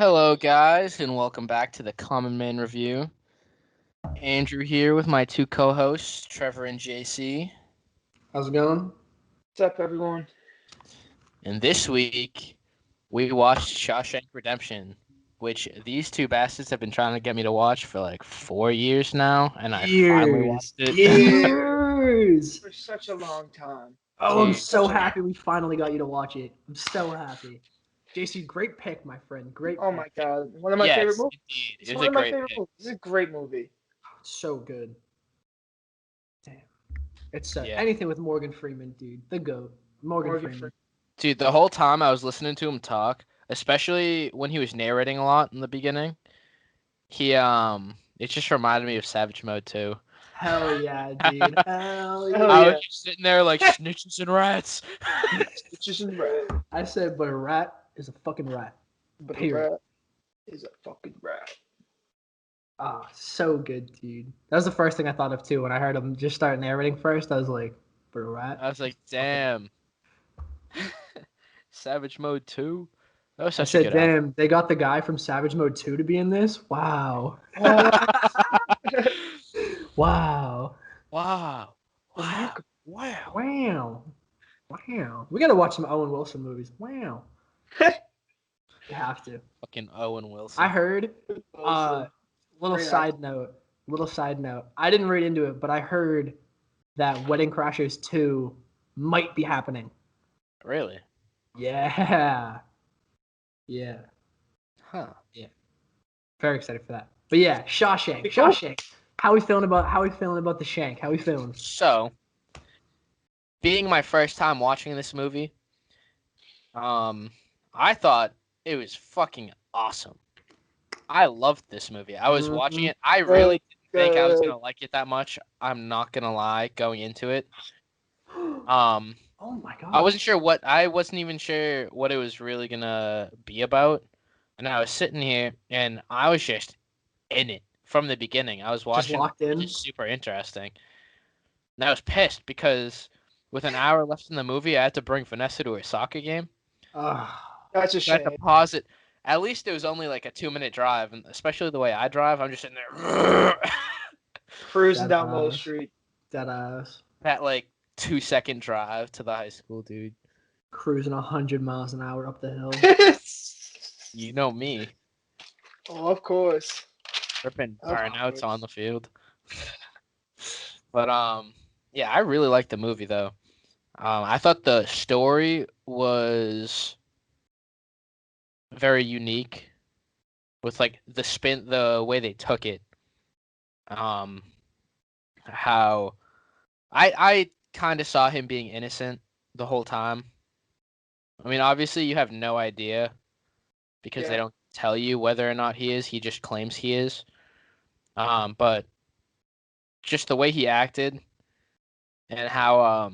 Hello, guys, and welcome back to the Common Man Review. Andrew here with my two co-hosts, Trevor and JC. How's it going? What's up, everyone? And this week, we watched Shawshank Redemption, which these two bastards have been trying to get me to watch for like 4 years now, and I finally watched it. Years. For such a long time. Oh, I'm Dude. so happy we finally got you to watch it. I'm so happy. JC, great pick, my friend. Great Oh pick. my god, one of my Yes, favorite movies. indeed. It's It was one a of my great favorite pick. movies. It's a great movie. It's so good. Damn. It's Yeah. anything with Morgan Freeman, dude. The GOAT. Morgan Freeman. Dude, the whole time I was listening to him talk, especially when he was narrating a lot in the beginning, it just reminded me of Savage Mode 2. Hell yeah, dude. Hell yeah. Oh, I yeah. was just sitting there like snitches and rats. It's just a rat. I said, but a rat is a fucking rat. But a Period. rat is a fucking rat. Ah, so good, dude. That was the first thing I thought of too when I heard him just start narrating first. I was like, but a rat. I was like, damn. Savage Mode 2? That was I such a said, good album. damn, they got the guy from Savage Mode 2 to be in this? Wow. Wow. Wow. Wow. Remarkable. Wow. Wow. Wow. We gotta watch some Owen Wilson movies. Wow. You have to. Fucking Owen Wilson. I heard, little Great side note. I didn't read into it, but I heard that Wedding Crashers 2 might be happening. Really? Yeah. Yeah. Huh. Very excited for that. But yeah, Shawshank. Cool. Shawshank. How we feeling about the shank? How we feeling? So, being my first time watching this movie, I thought it was fucking awesome. I loved this movie. I was watching it. I really didn't think I was gonna like it that much. I'm not gonna lie, going into it. Oh my god. I wasn't even sure what it was really gonna be about. And I was sitting here and I was just in it from the beginning. I was watching locked in? Just super interesting. And I was pissed because with an hour left in the movie, I had to bring Vanessa to her soccer game. That's a So I had shame. to pause it. At least it was only like a 2-minute drive, and especially the way I drive, I'm just sitting there. Cruising That down Low ass. Street. Deadass. That like 2-second drive to the high school, dude. Cruising 100 miles an hour up the hill. You know me. Oh, of course. Ripping Of burnouts course. on the field. But yeah, I really liked the movie though. I thought the story was very unique with like the way they took it. How I kind of saw him being innocent the whole time. I mean, obviously you have no idea because they Yeah. don't tell you whether or not he is. He just claims he is. But just the way he acted and how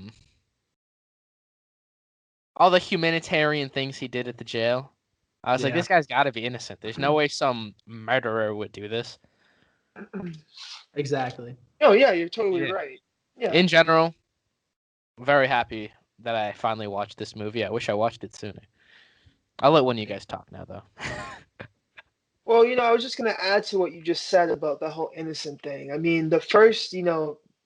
all the humanitarian things he did at the jail. I was like, Yeah. this guy's got to be innocent. There's no way some murderer would do this. Exactly. Oh, yeah, you're totally Yeah. right. Yeah. In general, very happy that I finally watched this movie. I wish I watched it sooner. I'll let one of you guys talk now, though. Well, I was just going to add to what you just said about the whole innocent thing. I mean, the first,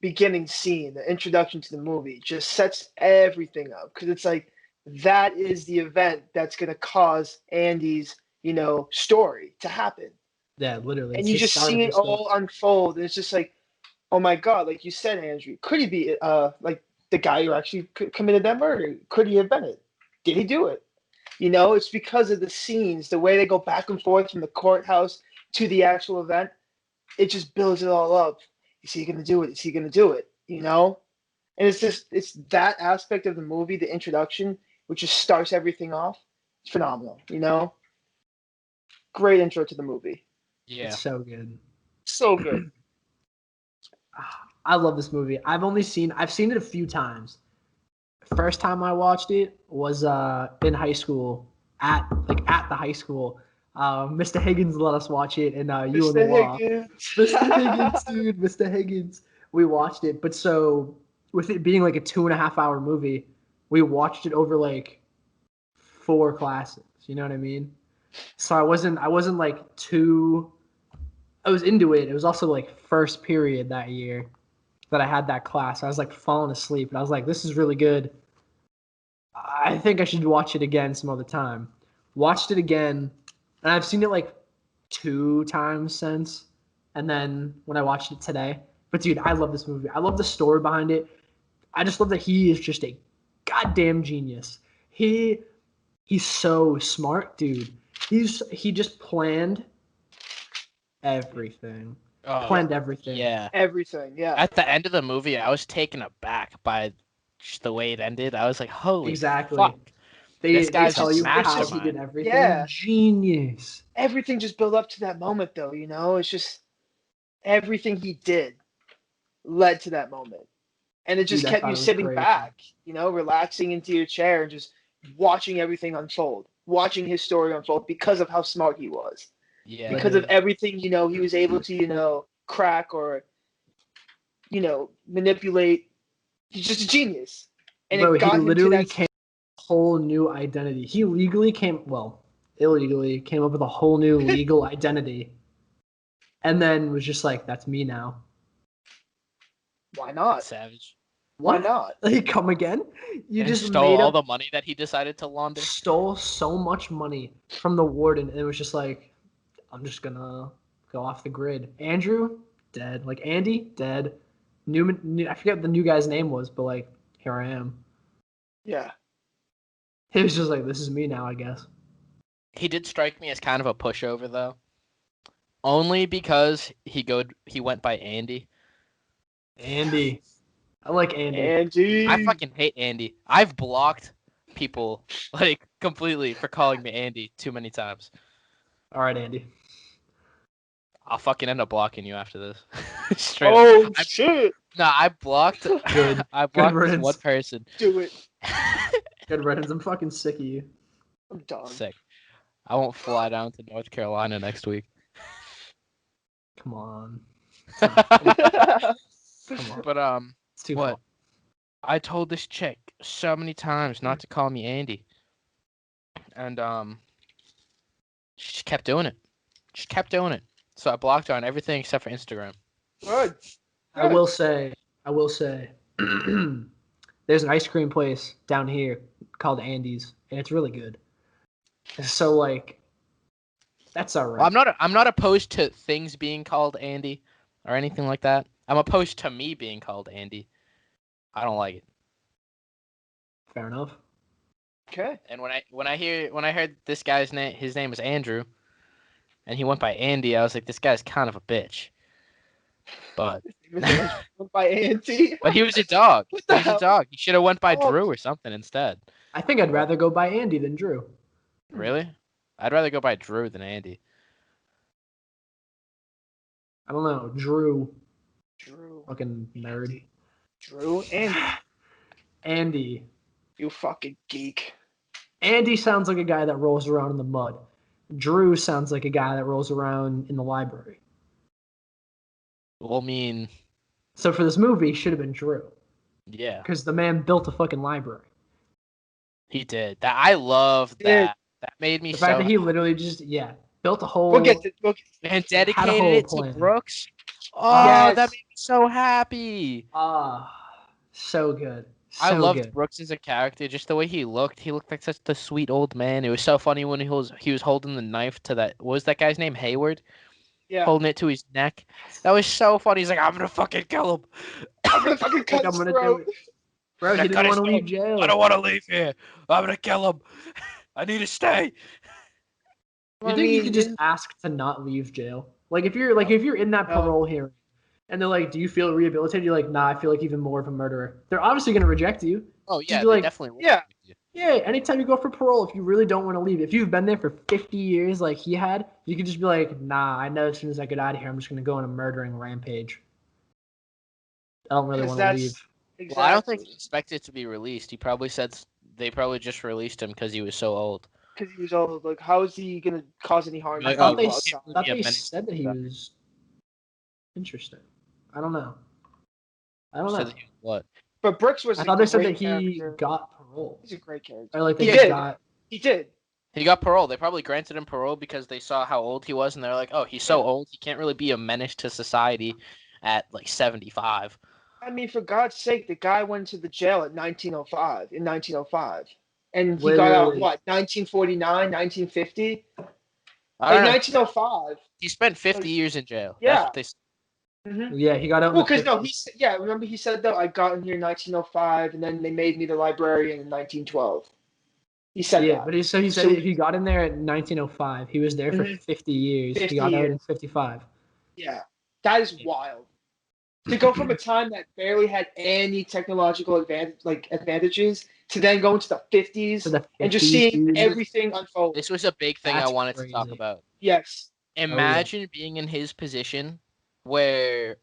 beginning scene, the introduction to the movie, just sets everything up because it's like that is the event that's going to cause Andy's, story to happen. Yeah, literally. And It's you the just start see of it the story. all unfold. And it's just like, oh my God, like you said, Andrew, could he be like the guy who actually committed that murder? Could he have been it? Did he do it? It's because of the scenes, the way they go back and forth from the courthouse to the actual event. It just builds it all up. Is he going to do it? Is he going to do it? And it's that aspect of the movie, the introduction, which just starts everything off. It's phenomenal. Great intro to the movie. Yeah. It's so good. So good. I love this movie. I've seen it a few times. First time I watched it was in high school at the high school. Mr. Higgins let us watch it, and you and the law. Mr. Higgins, dude, Mr. Higgins. We watched it, but so with it being like a 2.5 hour movie, we watched it over like 4 classes. You know what I mean? So I wasn't like too. I was into it. It was also like first period that year that I had that class. I was like falling asleep, and I was like, "This is really good. I think I should watch it again some other time." Watched it again, and I've seen it like 2 times since. And then when I watched it today, but dude, I love this movie. I love the story behind it. I just love that he is just a goddamn genius. He's so smart, dude. He just planned everything. Oh, Planned everything. yeah. Everything, yeah. At the end of the movie, I was taken aback by just the way it ended. I was like, "Holy Exactly. fuck!" This They guy's tell a you how he mastermind. did everything. Yeah. Genius. Everything just built up to that moment, though. You know, it's just everything he did led to that moment, and it just Dude, I kept thought you it was sitting crazy. back, you know, relaxing into your chair and just watching everything unfold, watching his story unfold because of how smart he was, Yeah. because of everything, you know, he was able to, you know, crack or, you know, manipulate. He's just a genius, and Bro, it he got him to literally that. came up with a whole new identity. He illegally came up with a whole new legal identity, and then was just like, "That's me now." Why not? Savage. Why not? Like, come again? You And just stole made all up, the money that he decided to launder. stole so much money from the warden, and it was just like, I'm just gonna go off the grid. Andrew, dead. Like Andy, dead. Newman, I forget what the new guy's name was, but like, here I am. Yeah. He was just like, this is me now, I guess. He did strike me as kind of a pushover though. Only because he went by Andy. Andy. I like Andy. Andy. I fucking hate Andy. I've blocked people like completely for calling me Andy too many times. All right, Andy. I'll fucking end up blocking you after this. Straight up. Oh shit! Nah, I blocked Good. I blocked this riddance. one person. Do it. Good riddance. I'm fucking sick of you. I'm done. Sick. I won't fly down to North Carolina next week. Come on. Come Come on. But It's too what? far. I told this chick so many times not to call me Andy. And she just kept doing it. She kept doing it. So I blocked her on everything except for Instagram. Good. I will say, there's an ice cream place down here called Andy's, and it's really good. So like, that's all right. Well, I'm not opposed to things being called Andy or anything like that. I'm opposed to me being called Andy. I don't like it. Fair enough. Okay. And when I heard this guy's name, his name is Andrew, and he went by Andy, I was like, this guy's kind of a bitch. But By Andy. but he was a dog. What He the was a hell? dog. He should have went by Oh. Drew or something instead. I think I'd rather go by Andy than Drew. Really? I'd rather go by Drew than Andy. I don't know. Drew. Drew. Fucking nerd. Drew. Andy. Andy. You fucking geek. Andy sounds like a guy that rolls around in the mud. Drew sounds like a guy that rolls around in the library. Well, I mean, So for this movie, it should have been Drew. yeah, Because the man built a fucking library. he did. That I love that. That made me The fact so that he literally just, built a whole... We'll get to. and had a dedicated whole it plan. to Brooks. Oh, Yes. that made me so happy. So good. So I loved good. Brooks as a character, just the way he looked. He looked like such a sweet old man. It was so funny when he was holding the knife to that. What was that guy's name? Hayward. Yeah. Holding it to his neck. That was so funny. He's like, I'm gonna fucking kill him. I'm gonna fucking cut I'm his gonna throat. do it. Bro, Yeah, he cut didn't his want to leave throat. jail. I don't want to leave here. I'm gonna kill him. I need to stay. You think you could just ask to not leave jail? Like if you're in that No. parole hearing and they're like, "Do you feel rehabilitated?" You're like, "Nah, I feel like even more of a murderer." They're obviously gonna reject you. Oh Just yeah, be they like, definitely. Will. Yeah. Yeah, anytime you go for parole, if you really don't want to leave, if you've been there for 50 years like he had, you could just be like, "Nah, I know as soon as I get out of here, I'm just gonna go on a murdering rampage. I don't really Because want to leave." Exactly. Well, I don't think he expected to be released. He probably said they probably just released him because he was so old. Because he was old. Like, how is he gonna cause any harm? Like, I thought oh, they, well, s- yeah, I thought yeah, they many- said that he was interesting. I don't know. Said that he was what? But Brooks was. I a thought they said that great he character. got parole. He's a great character. Or like He they did. got. He did. He got parole. They probably granted him parole because they saw how old he was, and they're like, "Oh, he's so old. He can't really be a menace to society at like 75." I mean, for God's sake, the guy went to the jail at 1905, in 1905. And he got out, Literally. what, 1949, 1950? I Like, don't know. 1905. He spent 50 Like, years in jail. That's yeah. what they. hmm Yeah, he got out in Well, the because, no, 50s. remember he said, though, I got in here in 1905, and then they made me the librarian in 1912. He said Yeah, that. but he said So, he got in there at 1905. He was there for mhm, 50 years. He 50 got out in years. 55. Yeah. That is wild. To go from a time that barely had any technological advantages to then go into the To 50s the and just 50s, seeing dude. everything unfold. This was a big thing I That's wanted to talk crazy. about. Yes. Oh yeah. Imagine being in his position where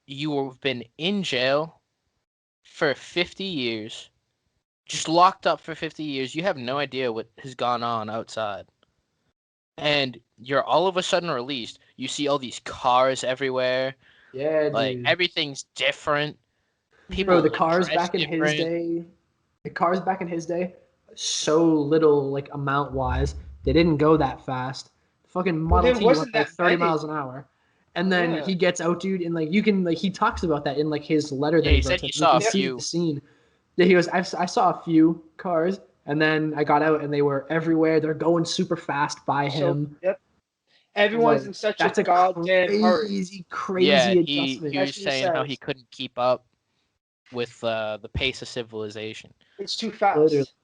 you have been in jail for 50 years, just locked up for 50 years. You have no idea what has gone on outside. And you're all of a sudden released. You see all these cars everywhere. Yeah, Like, dude. everything's different. Bro, People the look cars dressed back in his different. day, so little like amount wise, they didn't go that fast. The fucking Well, Model there T went wasn't like that 30 many. miles an hour. And then Yeah. he gets out, dude, and like you can like he talks about that in like his letter that Yeah, he he wrote. said So he you saw can a Yep. see the few. scene. Yeah, he goes, I saw a few cars, and then I got out, and they were everywhere. They're going super fast by So, him. yep. Like Everyone's in such a that's a goddamn hurry. crazy, Yeah, crazy he adjustment. was That's what he saying how he says. couldn't keep up with the pace of civilization. It's too Literally, fast.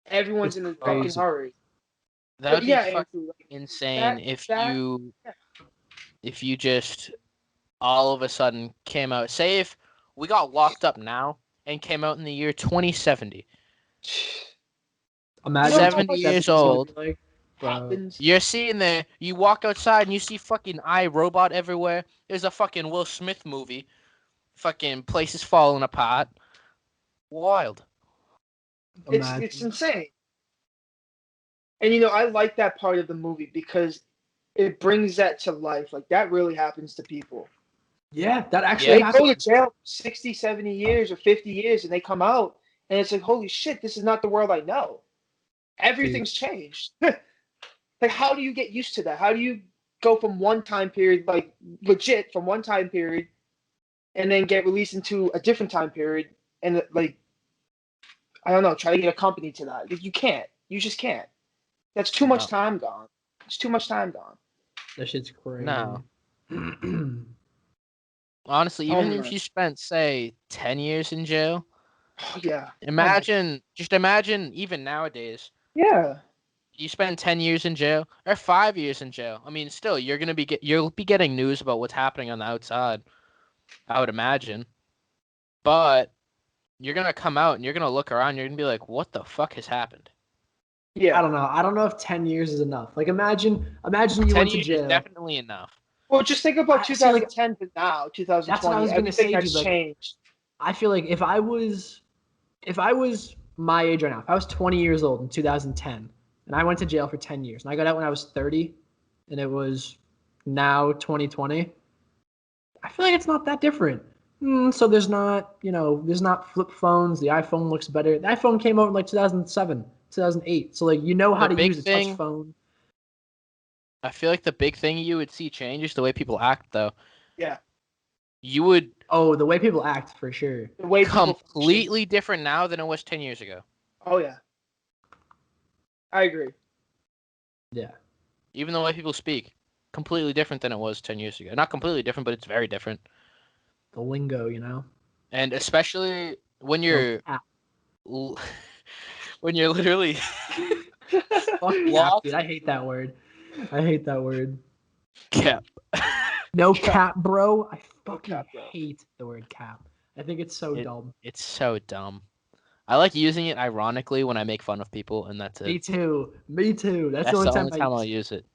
Everyone's it's in a fucking crazy. hurry. That But would be yeah, fucking Andrew, like, insane that if that you just all of a sudden came out. Say if we got locked up now and came out in the year 2070. you know Imagine what the 70 fuck years 2070 is gonna be old. like, bro. happens? You're seeing there. You walk outside and you see fucking iRobot everywhere. There's a fucking Will Smith movie. Fucking places falling apart. Wild. It's Imagine. insane. And you know, I like that part of the movie because it brings that to life. Like that really happens to people. Yeah, that actually Yeah. They go to happened. jail for 60, 70 years or 50 years and they come out and it's like, holy shit, this is not the world I know. Dude. Everything's changed. Like, how do you get used to that? How do you go from one time period, like legit from one time period, and then get released into a different time period and like, I don't know, try to get a company to that? Like, you can't. You just can't. That's too much No. time gone. It's too much time gone. That shit's crazy. No. Honestly, Oh even if man. you spent, say, 10 years in jail, Oh yeah. Oh my. just imagine, even nowadays, Yeah. you spend 10 years in jail or 5 years in jail. I mean, still, you'll be getting news about what's happening on the outside, I would imagine. But you're gonna come out and you're gonna look around. You're gonna be like, "What the fuck has happened?" I Yeah. don't know. I don't know if 10 years is enough. Like imagine you 10 went to years is jail. definitely enough. Well, just think about I see like 2010 to now, that's what I 2020. was gonna Everything say, dude. has Like changed. I feel like if I was my age right now, if I was 20 years old in 2010 and I went to jail for 10 years and I got out when I was 30 and it was now 2020, I feel like it's not that different. So there's not flip phones. The iPhone looks better. The iPhone came out in like 2007, 2008. So like you know how The to big use a touch thing, phone. I feel like the big thing you would see change is the way people act, though. Yeah. You would Oh, the way people act for sure. The way people function. completely different now than it was 10 years ago. Oh yeah. I agree. Yeah. Even the way people speak, completely different than it was 10 years ago. Not completely different, but it's very different. The lingo. And especially when No you're cap. when you're literally Fuck cap, lost. dude. I hate that word. I hate that word. Cap. No cap, bro. I fucking cap, bro. hate the word cap. I think it's so dumb. It's so dumb. I like using it ironically when I make fun of people, and that's Me it. too. Me too. That's the That's only the time only I time use I'll it. use it.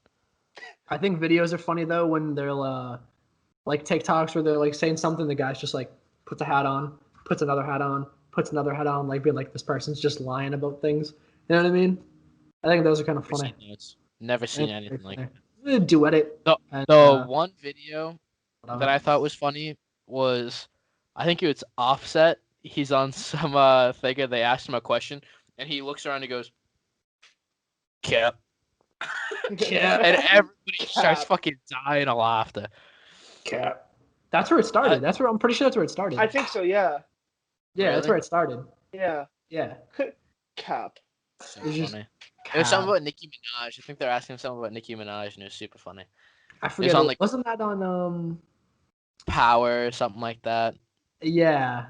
I think videos are funny though when they're like TikToks where they're like saying something, the guy's just like puts a hat on, puts another hat on, puts another hat on, like being like this person's just lying about things. You know what I mean? I think those are kind of Never funny. seen those. Never I seen think they're anything like funny. that. Duet it. The And, the one video that whatever. I thought was funny was, I think it's Offset. He's on some thing and they asked him a question and he looks around and he goes, Cap. Cap. And everybody starts Cap. fucking dying of laughter. Cap. That's where it started. I'm pretty sure that's where it started. I think so. Yeah. Yeah, that's Really? where it started. Yeah. Yeah. Cap. So It's just funny. It was something Cap. about Nicki Minaj. I think they're asking something about Nicki Minaj, and it was super funny. I forget. on, like- Wasn't that on Power or something like that. Yeah.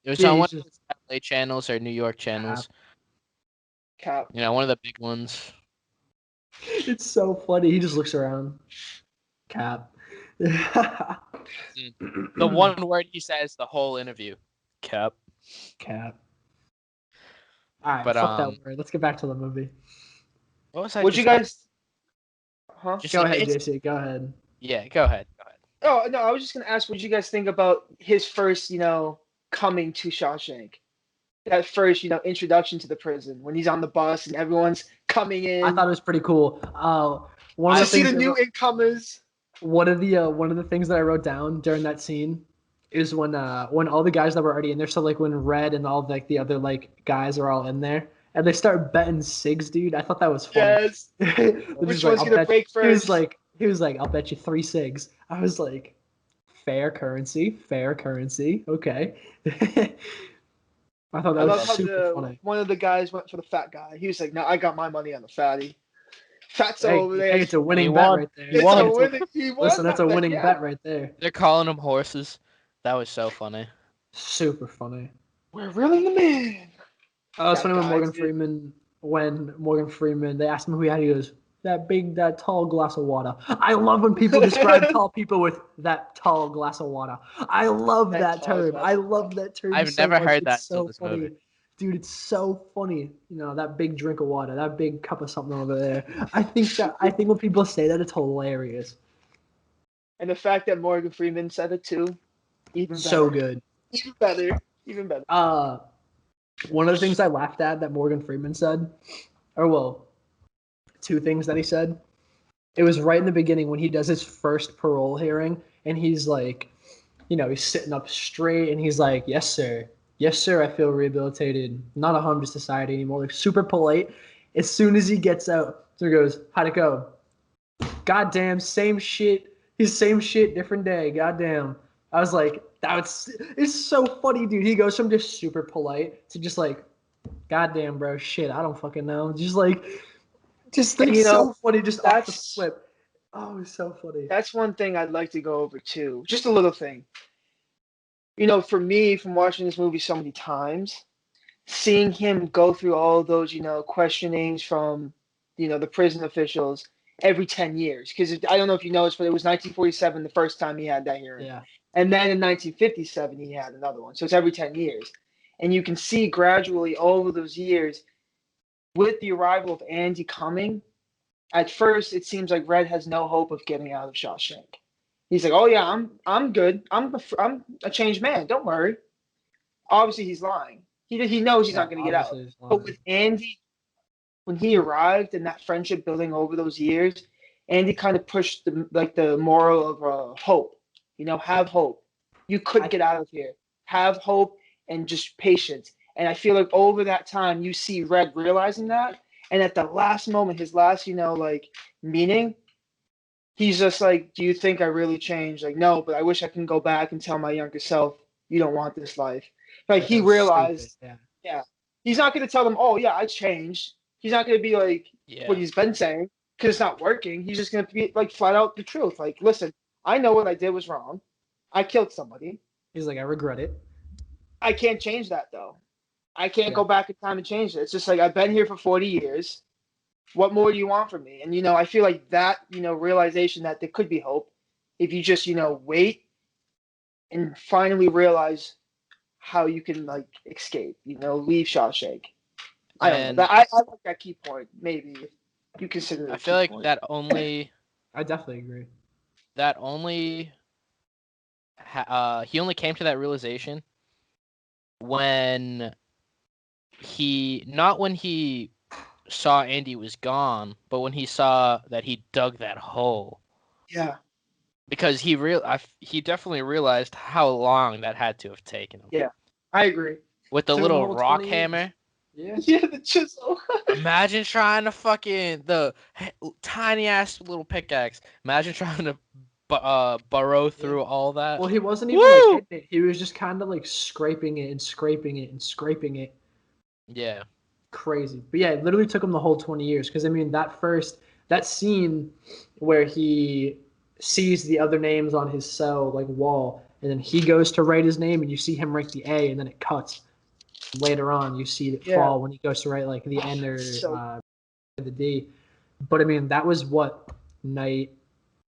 It was Yeah, on he's one just- of the LA channels or New York channels. Cap. You know, one of the big ones. It's so funny. He just looks around. Cap. The one word he says the whole interview. Cap. Cap. All right, But, fuck that word. Let's get back to the movie. What was I Would you just- guys? Huh? just Go like, ahead, it's- JC. Go ahead. Yeah, go ahead. Oh no, I was just gonna ask. What you guys think about his first, coming to Shawshank? That first, introduction to the prison when he's on the bus and everyone's coming in. I thought it was pretty cool. One to of the see things the new incomers. one of the things that I wrote down during that scene is when all the guys that were already in there, so like when Red and all like the other like guys are all in there and they start betting cigs, dude. I thought that was funny. Yes. They're Which just one's "I'll gonna bet-" break first? He was like, I'll bet you 3 cigs. I was like, fair currency. Okay. I thought I that love was how super funny. one of the guys went for the fat guy. He was like, "No, I got my money on the fatty." Fat's over there. Hey, it's a winning He bet won. right there. He It's won. a winning. He won Listen, that's a that bet, winning yeah. bet right there. They're calling them horses. That was so funny. Super funny. We're really the man. Oh, it's That funny when guy, Morgan dude. Freeman, they asked him who he had. He goes, that tall glass of water. I love when people describe tall people with that tall glass of water. I love That that tall term. glass I of love water. that term. I've so never much. heard It's that so until this funny. movie. Dude, it's so funny. That big drink of water, that big cup of something over there. I think when people say that, it's hilarious. And the fact that Morgan Freeman said it too, even better. So good. Even better. Even better. One of the things I laughed at that Morgan Freeman said, or well, 2 things that he said. It was right in the beginning when he does his first parole hearing, and he's like, he's sitting up straight, and he's like, yes, sir, I feel rehabilitated, not a harm to society anymore. Like super polite. As soon as he gets out, so he goes, how'd it go? Goddamn, same shit. His same shit, different day. Goddamn. I was like, it's so funny, dude. He goes from just super polite to just like, goddamn, bro, shit, I don't fucking know. Just like, so funny, just off the flip. Oh, it's so funny. That's one thing I'd like to go over too. Just a little thing. For me, from watching this movie so many times, seeing him go through all those, questionings from, the prison officials every 10 years. Because I don't know if you noticed, but it was 1947 the first time he had that hearing. Yeah. And then in 1957, he had another one. So it's every 10 years. And you can see gradually over those years, with the arrival of Andy coming, at first it seems like Red has no hope of getting out of Shawshank. He's like, "Oh yeah, I'm good. I'm a changed man. Don't worry." Obviously, he's lying. He knows he's not going to get out. But with Andy, when he arrived and that friendship building over those years, Andy kind of pushed the moral of hope. Have hope. You could get out of here. Have hope and just patience. And I feel like over that time, you see Red realizing that. And at the last moment, his last, meaning, he's just like, "Do you think I really changed?" Like, "No, but I wish I can go back and tell my younger self, you don't want this life." Like, he realized, yeah, he's not going to tell them, "Oh, yeah, I changed." He's not going to be like what he's been saying because it's not working. He's just going to be like flat out the truth. Like, "Listen, I know what I did was wrong. I killed somebody." He's like, "I regret it. I can't change that, though. I can't go back in time and change it. It's just like, I've been here for 40 years. What more do you want from me?" And, I feel like that, realization that there could be hope if you just, wait and finally realize how you can, like, escape, leave Shawshank. I don't know. I like that key point, maybe, if you consider it. I feel like that only. I definitely agree. That only. He only came to that realization when not when he saw Andy was gone, but when he saw that he dug that hole. Yeah. Because he definitely realized how long that had to have taken him. Yeah, I agree. With the So little what's rock funny hammer. Yeah. Yeah, the chisel. Imagine trying to fucking the tiny ass little pickaxe. Imagine trying to burrow through all that. Well, he wasn't even like Woo! hitting it. He was just kind of like scraping it and scraping it and scraping it. Yeah. Crazy. But yeah, it literally took him the whole 20 years. Because I mean, that scene where he sees the other names on his cell like wall, and then he goes to write his name, and you see him write the A, and then it cuts. Later on, you see it Yeah. fall when he goes to write like the N or So the D. But I mean, that was what, night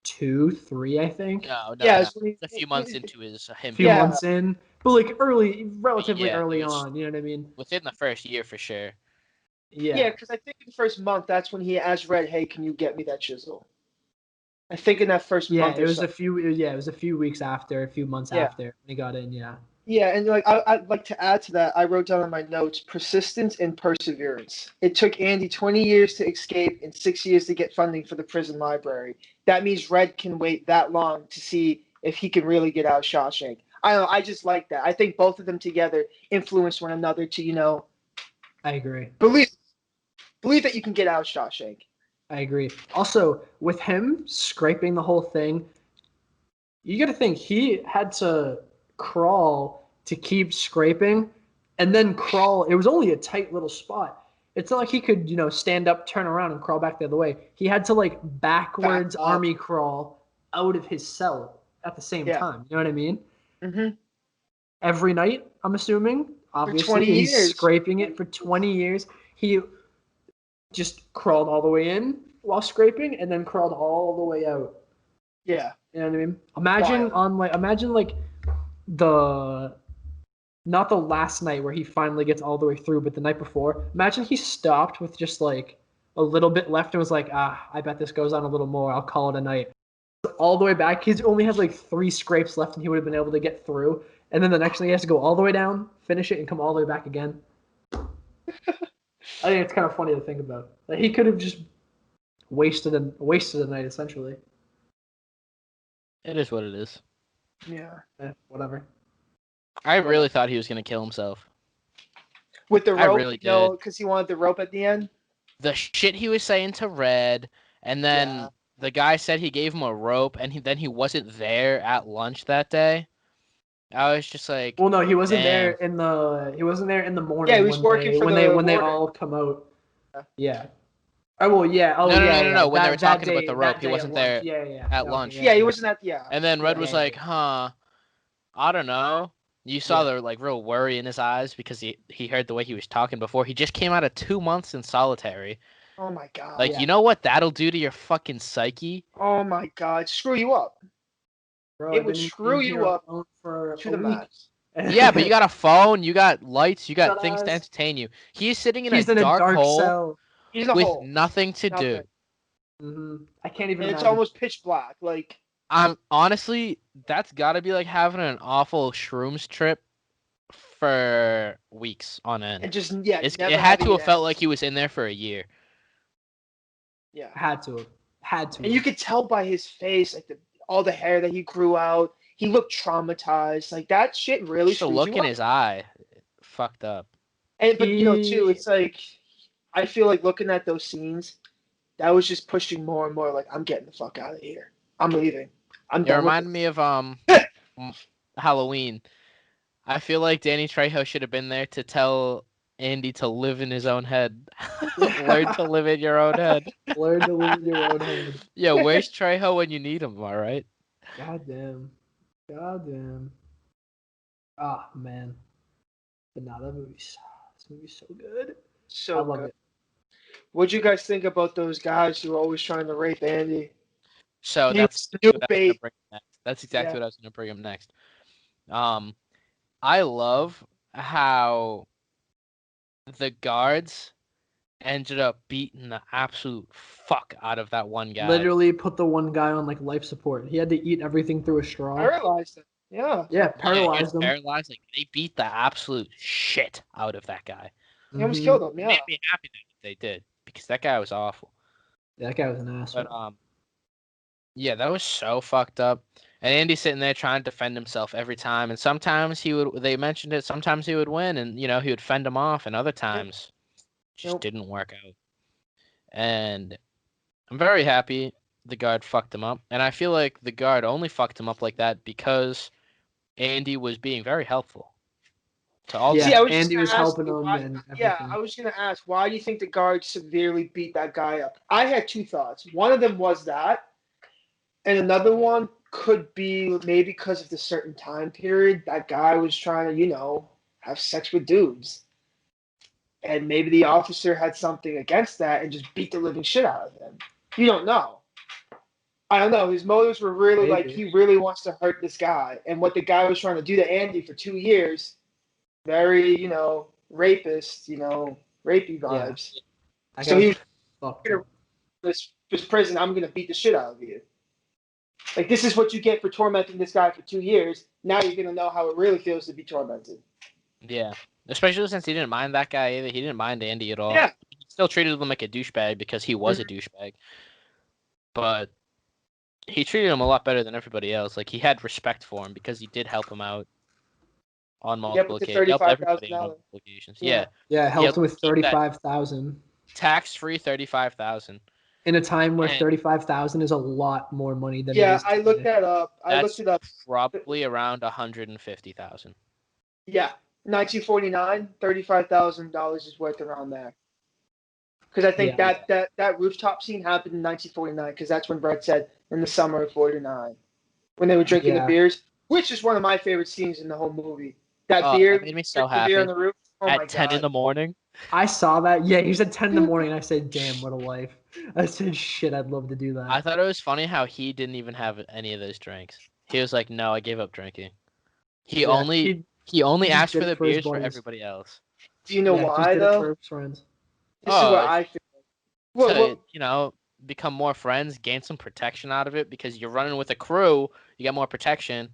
2, 3, I think. No. yeah, No. so when It's a few months into his A him few being Yeah. months in, but like relatively Yeah, early it was- on. You know what I mean? within the first year for sure. yeah, because I think in the first month that's when he asked Red, "Hey, can you get me that chisel?" I think in that first Yeah, month it or was so. a few. Yeah, it was a few weeks after, a few months Yeah. after when he got in. Yeah. Yeah, and like I'd like to add to that, I wrote down in my notes persistence and perseverance. It took Andy 20 years to escape and 6 years to get funding for the prison library. That means Red can wait that long to see if he can really get out of Shawshank. I don't know, I just like that. I think both of them together influence one another to, I agree. believe that you can get out of Shawshank. I agree. Also, with him scraping the whole thing, you got to think he had to crawl to keep scraping and then crawl. It was only a tight little spot. It's not like he could, stand up, turn around, and crawl back the other way. He had to like backwards Back up. army crawl out of his cell at the same Yeah. time. You know what I mean? Mm-hmm. Every night, I'm assuming. Obviously, 20 he's years. scraping it for 20 years. He just crawled all the way in while scraping and then crawled all the way out. Yeah. You know what I mean? Imagine like the not the last night where he finally gets all the way through, but the night before. Imagine he stopped with just like a little bit left and was like, I bet this goes on a little more. I'll call it a night. All the way back, he only has like 3 scrapes left and he would have been able to get through. And then the next thing he has to go all the way down, finish it, and come all the way back again. I think it's kind of funny to think about. Like he could have just wasted a night essentially. It is what it is. Yeah. Whatever. I really thought he was gonna kill himself. With the rope, I really did. because he wanted the rope at the end. The shit he was saying to Red, and then Yeah. the guy said he gave him a rope, and then he wasn't there at lunch that day. I was just like, Well, no, he wasn't damn. there in the morning. Yeah, he was when working they, for when the they when they warden. all come out. Yeah. Yeah. Oh well, yeah. Oh No. yeah. When they were That talking about day- the rope, that he day wasn't at lunch. there Yeah. at Okay, lunch. Yeah, he wasn't at. Yeah. And then Red Yeah, was yeah, like, huh, I don't know. You saw Yeah. the like real worry in his eyes because he heard the way he was talking before. He just came out of 2 months in solitary. Oh my god. Like, Yeah. you know what that'll do to your fucking psyche? Oh my god. Screw you up. Bro, It I've would been screw in you here up alone for to a the week. max. Yeah, but you got a phone, you got lights, you got Shut things to eyes. entertain you. He's sitting in He's a in a dark dark hole cell. He's in a with hole. nothing to Nothing. do. I can't even And it's imagine. almost pitch black. Like, I'm honestly, that's got to be like having an awful shrooms trip for weeks on end. and just It never had having to have felt end. like he was in there for a year. Yeah. Had to. And you could tell by his face, like all the hair that he grew out. He looked traumatized. Like that shit really Just the screws look you in up. his eye, fucked up. But too, He- it's like I feel like looking at those scenes, that was just pushing more and more. Like I'm getting the fuck out of here. I'm leaving. I'm It done. reminded me of Halloween. I feel like Danny Trejo should have been there to tell Andy to live in his own head. Learn to live in your own head. Learn to live in your own head. Yeah, where's Trejo when you need him? All right. Goddamn. Ah, man. But nah, this movie's so good. So I love good. it. What'd you guys think about those guys who were always trying to rape Andy? So He that's was new what I was gonna bait. bring up next. That's exactly Yeah. what I was gonna bring up next. I love how the guards ended up beating the absolute fuck out of that one guy. Literally put the one guy on like life support. He had to eat everything through a straw. Paralyzed him. Yeah. Yeah, Yeah, he was paralyzed him. paralyzed. Like they beat the absolute shit out of that guy. He almost Mhm. killed him. It Yeah. made me happy that they did because that guy was awful. Yeah, that guy was an asshole. But yeah, that was so fucked up. And Andy's sitting there trying to defend himself every time, and sometimes they mentioned it, sometimes he would win, and he would fend him off, and other times just didn't work out. And I'm very happy the guard fucked him up, and I feel like the guard only fucked him up like that because Andy was being very helpful to all. Yeah, See, I was Andy was helping him why, and everything. yeah, I was gonna ask, why do you think the guard severely beat that guy up? I had two thoughts. One of them was that, and another one could be maybe because of the certain time period that guy was trying to, have sex with dudes. And maybe the officer had something against that and just beat the living shit out of him. You don't know. I don't know. His motives were really like he really wants to hurt this guy. And what the guy was trying to do to Andy for 2 years, very, rapist, rapey vibes. Yeah. So he was this prison, I'm gonna beat the shit out of you. Like, this is what you get for tormenting this guy for 2 years. Now you're gonna know how it really feels to be tormented. Yeah. Especially since he didn't mind that guy either. He didn't mind Andy at all. Yeah. He still treated him like a douchebag because he was a douchebag. But he treated him a lot better than everybody else. Like, he had respect for him because he did help him out on multiple occasions. He helped everybody on multiple occasions. Yeah. Yeah, helped him with $35,000. Tax-free $35,000. In a time where $35,000 is a lot more money than I looked that up. I looked it up. Probably around $150,000. Yeah. 1949, $35,000 is worth around there. Because I think that rooftop scene happened in 1949, because that's when Brett said in the summer of 49, when they were drinking the beers, which is one of my favorite scenes in the whole movie. That beer made me so happy. Beer on the roof. At 10 in the morning. I saw that. Yeah, he said 10 in the morning, and I said, "Damn, what a life!" I said, "Shit, I'd love to do that." I thought it was funny how he didn't even have any of those drinks. He was like, "No, I gave up drinking." He only asked for the beers for everybody else. Do you know why though? For his friends. This is what I feel. To become more friends, gain some protection out of it, because you're running with a crew, you get more protection.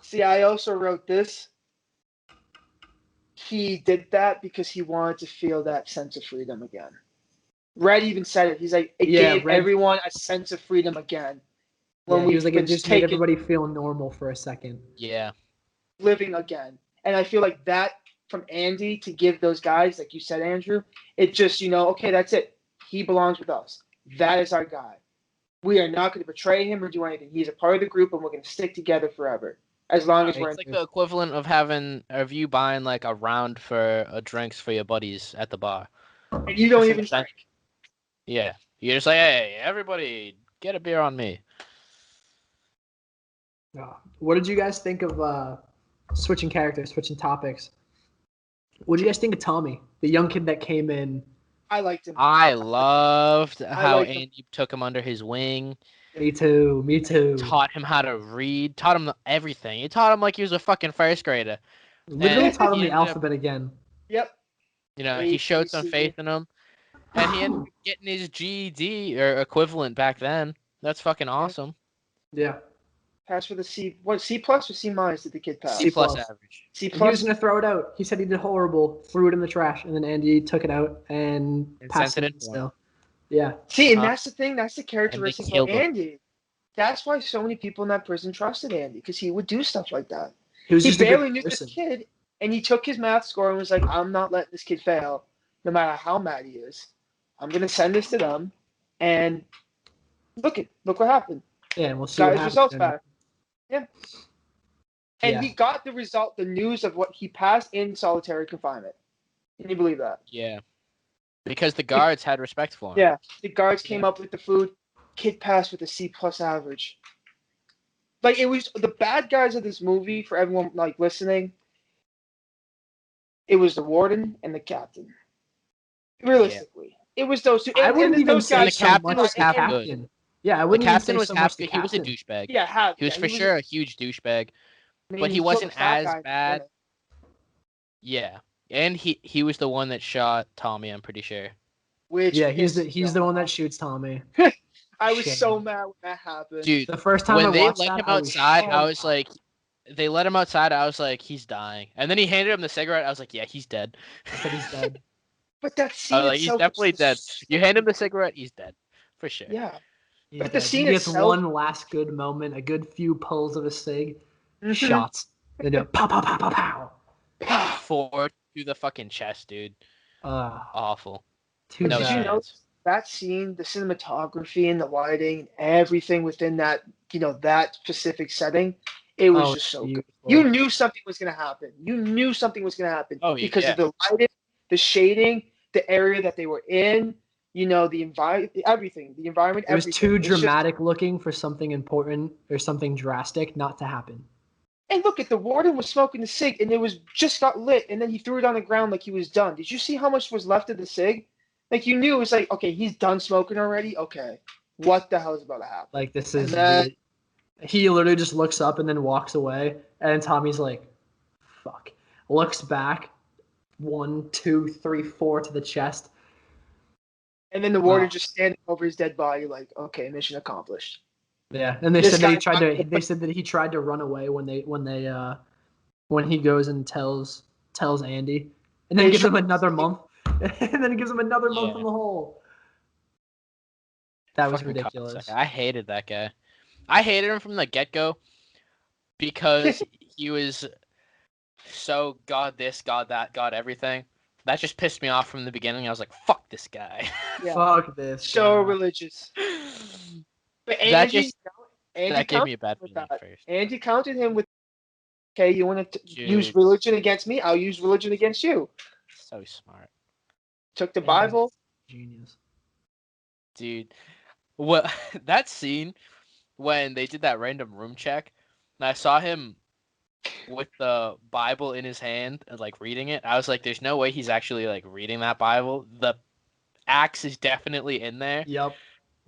See, I also wrote this. He did that because he wanted to feel that sense of freedom again. Red even said it. He's like, it gave everyone a sense of freedom again. When he was like, it just made everybody feel normal for a second. Yeah. Living again. And I feel like that from Andy to give those guys, like you said, Andrew, it just, okay, that's it. He belongs with us. That is our guy. We are not going to betray him or do anything. He's a part of the group, and we're going to stick together forever. As long as we're it's like the equivalent of you buying like a round for drinks for your buddies at the bar. And you don't even drink. Yeah. You're just like, hey, everybody, get a beer on me. What did you guys think of switching characters, switching topics? What did you guys think of Tommy, the young kid that came in? I liked him. I loved how Andy took him under his wing. Me too. Taught him how to read. Taught him everything. He taught him like he was a fucking first grader. Literally taught him the alphabet again. Yep. He showed some faith in him. And he ended up getting his GED or equivalent back then. That's fucking awesome. Yeah. Passed with a C. What, C plus or C minus did the kid pass? C plus average. C plus. He was going to throw it out. He said he did horrible, threw it in the trash, and then Andy took it out and passed it still. Yeah. See, and that's the thing. That's the characteristic of Andy. That's why so many people in that prison trusted Andy, because he would do stuff like that. He barely knew this kid, and he took his math score and was like, I'm not letting this kid fail, no matter how mad he is. I'm going to send this to them, and look what happened. Yeah, and we'll see got what his happens results then. back. Yeah. And he got the result, the news of what he passed in solitary confinement. Can you believe that? Yeah. Because the guards had respect for him. Yeah. The guards came up with the food. Kid passed with a C plus average. Like, it was the bad guys of this movie, for everyone like listening, it was the warden and the captain. Realistically. It was those two. I wouldn't even say the captain was captain. Yeah, I wouldn't the captain even say was so half much good. He was a douchebag. Yeah, he was for sure a huge douchebag. But he wasn't as bad. Yeah. And he was the one that shot Tommy, I'm pretty sure. He's the one that shoots Tommy. I was so mad when that happened. Dude, the first time when they let him outside, I was like, they let him outside, I was like, he's dying. And then he handed him the cigarette, I was like, yeah, he's dead. I said he's dead. But that scene he's definitely dead. You hand him the cigarette, he's dead. For sure. Yeah. He But the does. scene He gets itself, one last good moment, a good few pulls of a cig, Mhm. shots. They do pow, pow, pow, pow, pow. Forward to the fucking chest, dude. Uh, Awful. too But No did you bad. know chance. that scene, the cinematography and the lighting, everything within that, that specific setting, it was Oh, just so good. beautiful. You knew something was gonna happen. You knew something was gonna happen Oh, because yeah. of the lighting, the shading, the area that they were in, the environment, everything, the environment, It was everything. too It's just, dramatic looking for something important or something drastic not to happen. and look at the warden was smoking the cig, and it was just got lit, and then he threw it on the ground like he was done. Did you see how much was left of the cig? Like you knew it was like, okay, he's done smoking already. Okay, what the hell is about to happen? Like this And is then weird. He literally just looks up and then walks away, and Tommy's like, "Fuck." Looks back, 1, 2, 3, 4 to the chest. And then the warden just standing over his dead body, like, okay, mission accomplished. Yeah, and they This said that he guy- tried to. They said that he tried to run away when he goes and tells Andy, and then They gives him tried- another month, and then gives him another month Yeah. in the hole. That was Fucking ridiculous. cocksucker. I hated that guy. I hated him from the get-go because he was so God this, God that, God everything. That just pissed me off from the beginning. I was like, fuck this guy. Yeah. Fuck this. So guy. religious. But That Andy, just- Andy that gave me a countered bad with feeling that. at first. Andy countered him with, okay, you want to use Dude. religion against me? I'll use religion against you. So smart. Took the Andy's Bible. Genius. Dude. What that scene when they did that random room check, and I saw him with the Bible in his hand and like reading it. I was like, there's no way he's actually like reading that Bible. The axe is definitely in there. Yep.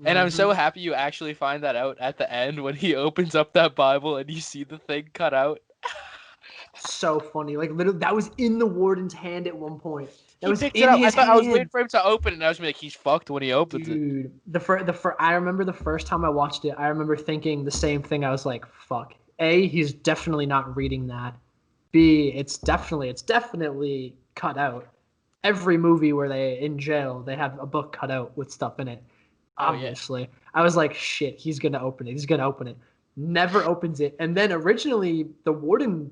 And I'm so Mhm. happy you actually find that out at the end when he opens up that Bible and you see the thing cut out. So funny. Like literally, that was in the warden's hand at one point. That He was picked in it up. I his thought I was waiting hand. for him to open it, and I was like, he's fucked when he opens it. Dude, I remember the first time I watched it, I remember thinking the same thing. I was like, fuck. A, he's definitely not reading that. B, it's definitely cut out. Every movie where they in jail, they have a book cut out with stuff in it. Oh, yeah. Obviously. I was like, shit, he's gonna open it. He's gonna open it. Never opens it. And then originally the warden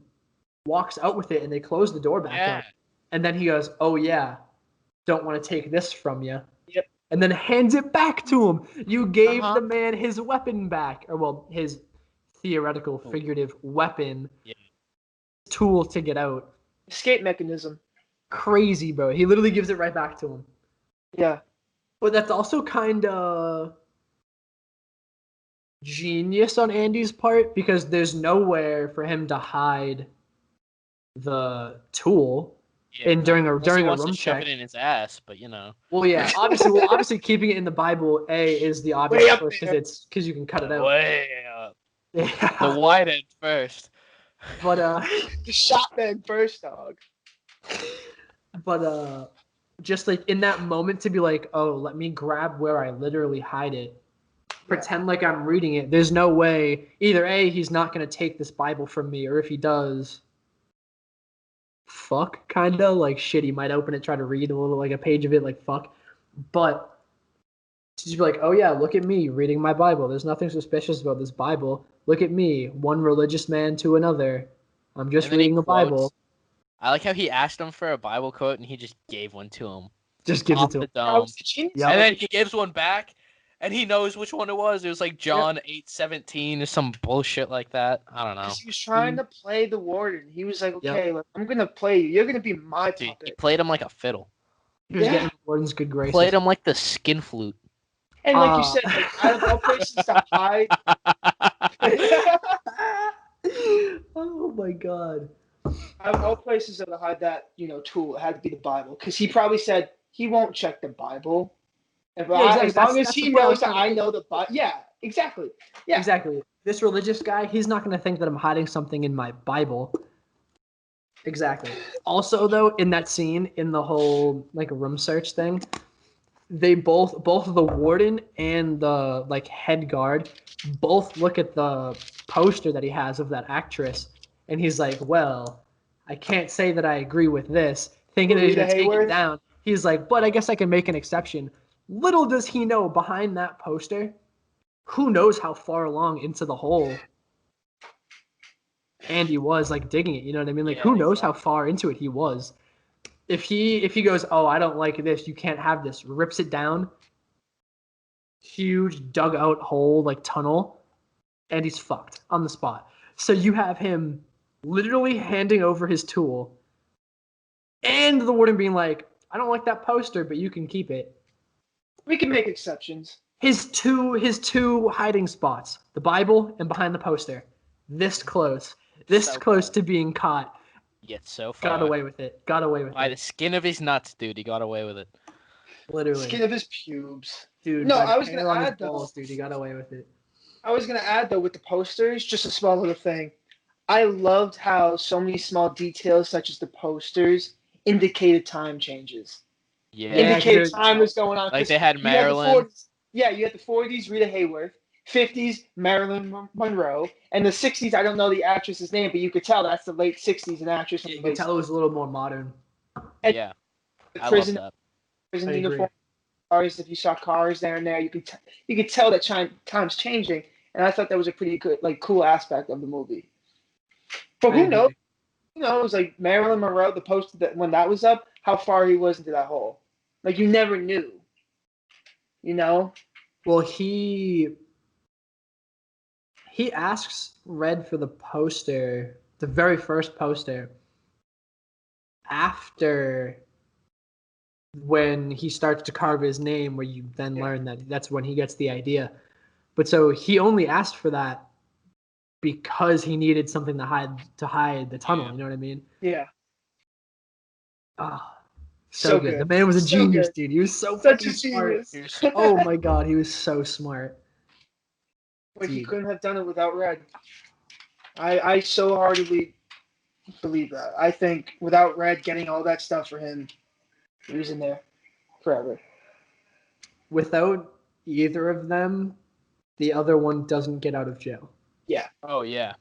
walks out with it and they close the door back Yeah. up. And then he goes, oh yeah, don't want to take this from you. Yep. And then hands it back to him. You gave Uh-huh. the man his weapon back. Or, well, his theoretical, Oh. figurative weapon. Yeah. Tool to get out. Escape mechanism. Crazy, bro. He literally gives it right back to him. Yeah. But that's also kind of genius on Andy's part because there's nowhere for him to hide the tool. Yeah. And during Unless he a wants room to shove check. it in his ass, but you know. Well, yeah, obviously, keeping it in the Bible, is the obvious Way up choice there. because you can cut it out. Way up. The Yeah. wide end first. But The shotgun first, dog. just like in that moment to be like, oh, let me grab where I literally hide it, pretend like I'm reading it. There's no way either A, he's not gonna take this Bible from me, or if he does, fuck, kinda like shit. He might open it, try to read a little like a page of it, like fuck. But to just be like, oh yeah, look at me reading my Bible. There's nothing suspicious about this Bible. Look at me, one religious man to another. I'm just And then he reading the quotes- Bible. I like how he asked him for a Bible quote and he just gave one to him. Just gives Off it to the him. That dome. was the genius. Yep. And then he gives one back and he knows which one it was. It was like John 8:17 or some bullshit like that. I don't know. Because he was trying to play the warden. He was like, Yep. okay, look, I'm going to play you. You're going to be my Dude, he puppet. played him like a fiddle. He was Yeah. getting the warden's good graces. Played him like the skin flute. And like you said, like, out of all places to hide. Oh my god. Out of all places to hide that, tool, it had to be the Bible. Because he probably said he won't check the Bible. As exactly. long as That's he the point I was knows that trying to I make. know the Bible. Yeah, exactly. Yeah. Exactly. This religious guy, he's not going to think that I'm hiding something in my Bible. Exactly. Also, though, in that scene, in the whole like room search thing, they both the warden and the like head guard both look at the poster that he has of that actress, and he's like, "Well, I can't say that I agree with this." Thinking that he's Rita gonna take it Hayworth? down, he's like, "But I guess I can make an exception." Little does he know, behind that poster who knows how far along into the hole Andy was like digging it. You know what I mean? Like Yeah, who knows how exactly. far into it he was. If he goes, oh, I don't like this, you can't have this, rips it down, huge dugout hole like tunnel, and he's fucked on the spot. So you have him literally handing over his tool, and the warden being like, I don't like that poster, but you can keep it. We can make exceptions. His two hiding spots, the Bible and behind the poster, this close So close close. to being caught. Yet so Got far. away with it. Got away with By the it. skin of his nuts, dude. He got away with it. Literally. Skin of his pubes. Dude, No, by I the was gonna hair on his add though. balls, dude, he got away with it. I was gonna add though with the posters, just a small little thing. I loved how so many small details, such as the posters, indicated time changes. Yeah. Indicated because time was going on. Like 'Cause they had you had the Maryland. 40s. Yeah, you had the 40s, Rita Hayworth. 50s, Marilyn Monroe. And the 60s, I don't know the actress's name, but you could tell that's the late 60s, an actress from you the could late tell it was a little more modern. And Yeah. the I love that. prison I agree. uniform cars. If you saw cars there and there, you could tell that time's changing. And I thought that was a pretty good, like, cool aspect of the movie. But I who knows? agree. Who knows? Like Marilyn Monroe, the post that when that was up, how far he was into that hole. Like you never knew. You know? Well, he asks Red for the poster, the very first poster, after when he starts to carve his name, where you then learn that that's when he gets the idea. But so he only asked for that because he needed something to hide the tunnel. Yeah. You know what I mean? Yeah. Oh, So good. The good. man was a So genius, good. dude. He was so Such fucking a smart. genius. Here's so Oh my god, he was so smart. But he Dude. couldn't have done it without Red. I so heartily believe that. I think without Red getting all that stuff for him, he was in there forever. Without either of them, the other one doesn't get out of jail. Yeah. Oh yeah.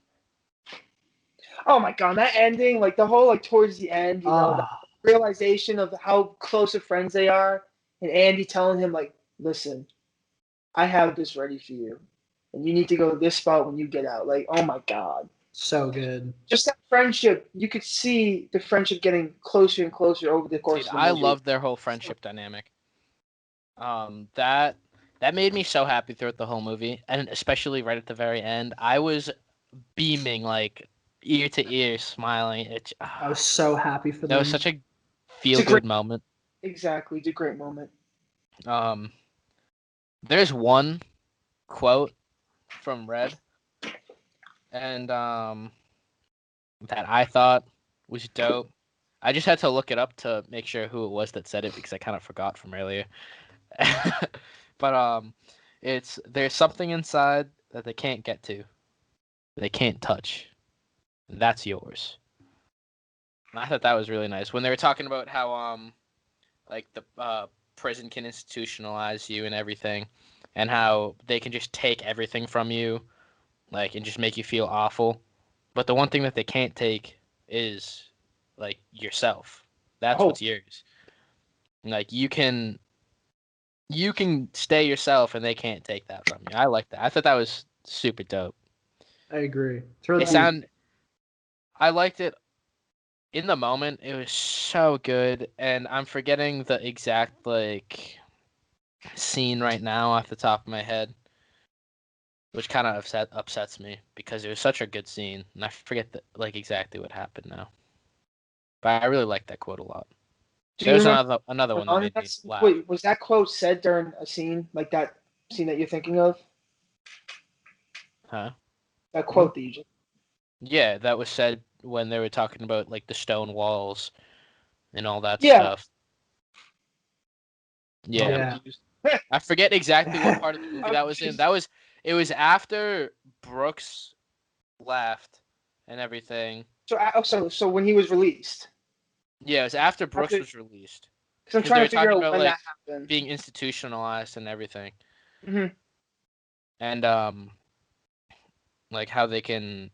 Oh my god, that ending, like the whole like towards the end, the realization of how close of friends they are, and Andy telling him like, "Listen, I have this ready for you, and you need to go to this spot when you get out." Like, oh my god, so good. just that friendship. You could see the friendship getting closer and closer over the course Dude, of the I movie. love their whole friendship dynamic. That made me so happy throughout the whole movie, and especially right at the very end. I was beaming like ear to ear, smiling. I was so happy for That them. was such a It's feel a great, good moment. exactly, it's a great moment. Um, there's one quote from Red, and that I thought was dope. I just had to look it up to make sure who it was that said it because I kind of forgot from earlier. But it's there's something inside that they can't get to, they can't touch, and that's yours. And I thought that was really nice when they were talking about how like the prison can institutionalize you and everything, and how they can just take everything from you, like and just make you feel awful. But the one thing that they can't take is like yourself. That's Oh, what's yours. Like you can stay yourself and they can't take that from you. I like that. I thought that was super dope. I agree. It's really I liked it in the moment. It was so good, and I'm forgetting the exact like scene right now off the top of my head, which kind of upsets me because it was such a good scene, and I forget like exactly what happened now. But I really liked that quote a lot. do you There's remember another one that on made that me scene? laugh. Wait, was that quote said during a scene like that scene that you're thinking of? Huh? That quote that you just. Yeah, that was said when they were talking about like the stone walls and all that Yeah. stuff. Yeah. Yeah. Confused. I forget exactly what part of the movie I'm that was in. confused. It was after Brooks left and everything. So when he was released, Yeah, it was after Brooks after, was released. because I'm Because they trying were to figure talking out about when like that happened. being institutionalized and everything. Hmm. And like how they can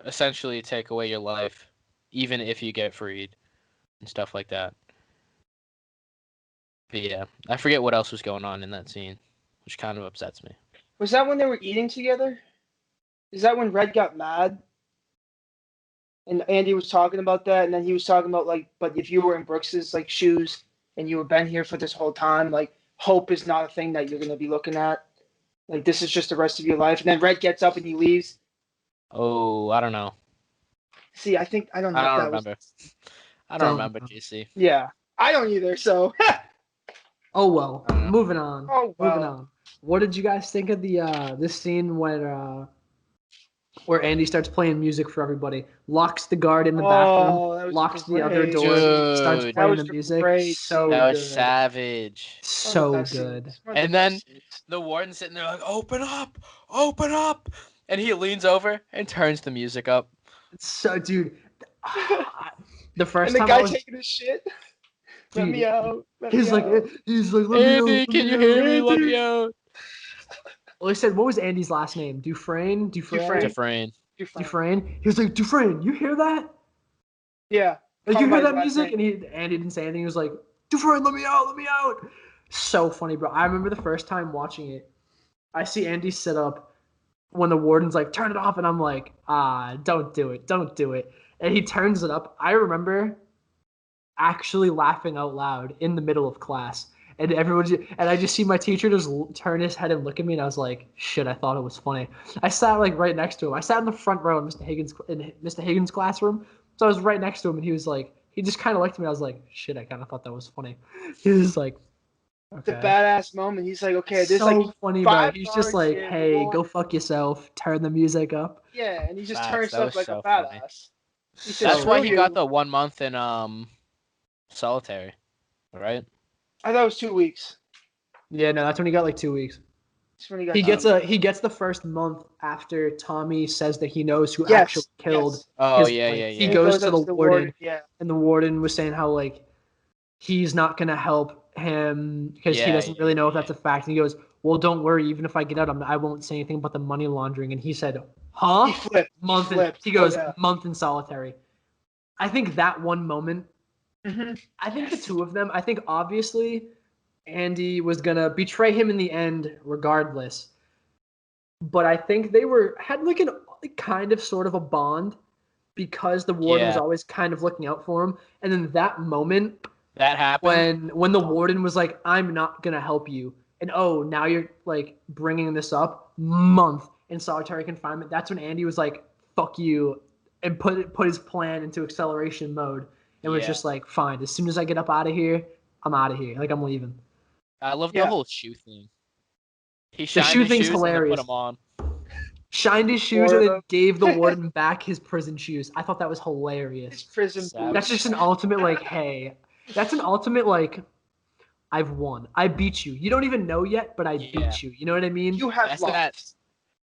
essentially take away your life even if you get freed and stuff like that. But yeah, I forget what else was going on in that scene, which kind of upsets me. Was that when they were eating together? Is that when Red got mad? And Andy was talking about that, and then he was talking about like, but if you were in Brooks's like shoes and you were been here for this whole time, like hope is not a thing that you're gonna be looking at. Like this is just the rest of your life. And then Red gets up and he leaves. Oh, I don't know. See, I don't know I if don't that remember. was. I don't Don't remember, know. JC. Yeah, I don't either. So. Oh well. I don't know. Moving on. Oh, Moving well. on. What did you guys think of the this scene where Andy starts playing music for everybody, locks the guard in the back room, Oh, that was locks the other great. door, starts Dude, That playing was the the music. great So that was good. savage. One of the So best good. scenes. One of the And then best scenes. the warden's sitting there like, open up, and he leans over and turns the music up. So dude, the And first the time guy I was taking his shit. Let dude, me out. Let he's me like out. let me Andy, out, can you let hear me me? out. Let me out. Well, he said, what was Andy's last name? Dufresne? Dufresne. Dufresne? He was like, Dufresne, you hear that? Yeah. Like, Call you him by hear his that last music? name. And Andy didn't say anything. He was like, Dufresne, let me out, let me out. So funny, bro. I remember the first time watching it. I see Andy sit up when the warden's like, turn it off. And I'm like, don't do it. Don't do it. And he turns it up. I remember actually laughing out loud in the middle of class. And I just see my teacher just turn his head and look at me, and I was like, "Shit!" I thought it was funny. I sat like right next to him. I sat in the front row in Mr. Higgins' classroom, so I was right next to him, and he was like, he just kind of looked at me. I was like, "Shit!" I kind of thought that was funny. He was like, The "Okay." badass moment. He's like, okay, there's So like funny, bro. 5 He's just guards like, here. "Hey, go fuck yourself. Turn the music up." Yeah, and he just Facts, turns that stuff was like a so funny. badass. He said, That's So why screw he you. got the 1 month in solitary, right? I thought it was 2 weeks. yeah, no, that's when he got like 2 weeks. That's when he got He 2 gets weeks. he gets the first month after Tommy says that he knows who actually Yes. killed Yes. Oh his yeah, wife. yeah, He And yeah. he goes goes to up the to the warden, warden. Yeah. and the warden was saying how like he's not gonna help him because he Yeah, doesn't yeah, really know if yeah. that's a fact. And he goes, "Well, don't worry. Even if I get out, I won't say anything about the money laundering." And he said, "Huh?" He flipped. Month. He flipped. He goes, Oh, yeah. "Month in solitary." I think that one moment. Mm-hmm. I think the two of them. I think obviously Andy was gonna betray him in the end, regardless. But I think they had like kind of sort of a bond because the warden was Yeah, always kind of looking out for him. And then that moment that happened. when the warden was like, "I'm not gonna help you," and oh, now you're like bringing this up, month in solitary confinement. That's when Andy was like, "Fuck you," and put his plan into acceleration mode, and was Yeah, just like, "Fine. As soon as I get up out of here, I'm out of here. Like I'm leaving." I love the Yeah. whole shoe thing. He The shined shoe his thing's shoes and then put hilarious. them on. Shined his shoes and then gave the warden back his prison shoes. I thought that was His hilarious. prison Savage. That's boots. just an ultimate like, hey, that's an ultimate like, I've won. I beat you. You don't even know yet, but I Yeah, beat you. You know what I mean? You have that's that. lost.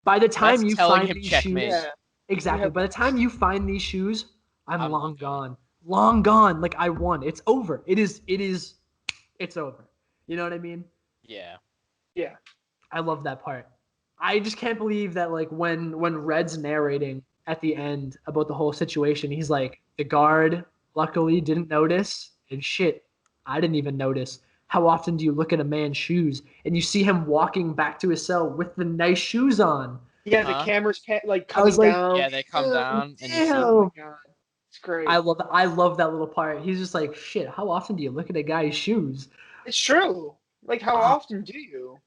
By the time That's you telling find him these checkmate. shoes, Yeah. exactly. have By the time you find these shoes, I'm I'm long gone. Long gone. Like I won. It's over. It's over. You know what I mean? Yeah, Yeah. I love that part. I just can't believe that like when Red's narrating at the end about the whole situation, he's like, the guard luckily didn't notice, and shit, I didn't even notice. How often do you look at a man's shoes and you see him walking back to his cell with the nice shoes on? Yeah, the Huh? camera's like I was cutting like, down. yeah. They come down and you see. damn. Oh my god. It's great. I love that little part. He's just like, shit, how often do you look at a guy's shoes? It's true. Like how Ah. often do you?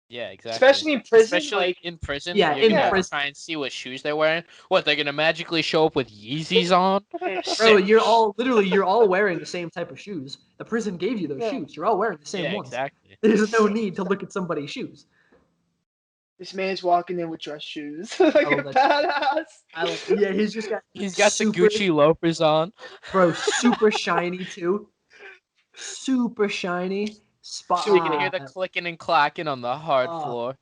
Yeah, exactly. Especially in prison, Especially like in prison, Yeah, you're in gonna prison. try and see what shoes they're wearing. What, they're gonna magically show up with Yeezys on? Bro, Sick. you're all wearing the same type of shoes. The prison gave you those Yeah. shoes. You're all wearing the same Yeah, ones. exactly. There's no need to look at somebody's shoes. this man's walking in with dress shoes. Like Oh, a that's- badass. Yeah, he's just got He's got the super, Gucci loafers on. bro, super shiny too. Super shiny. Spot. You can hear the clicking and clacking on the hard uh, floor.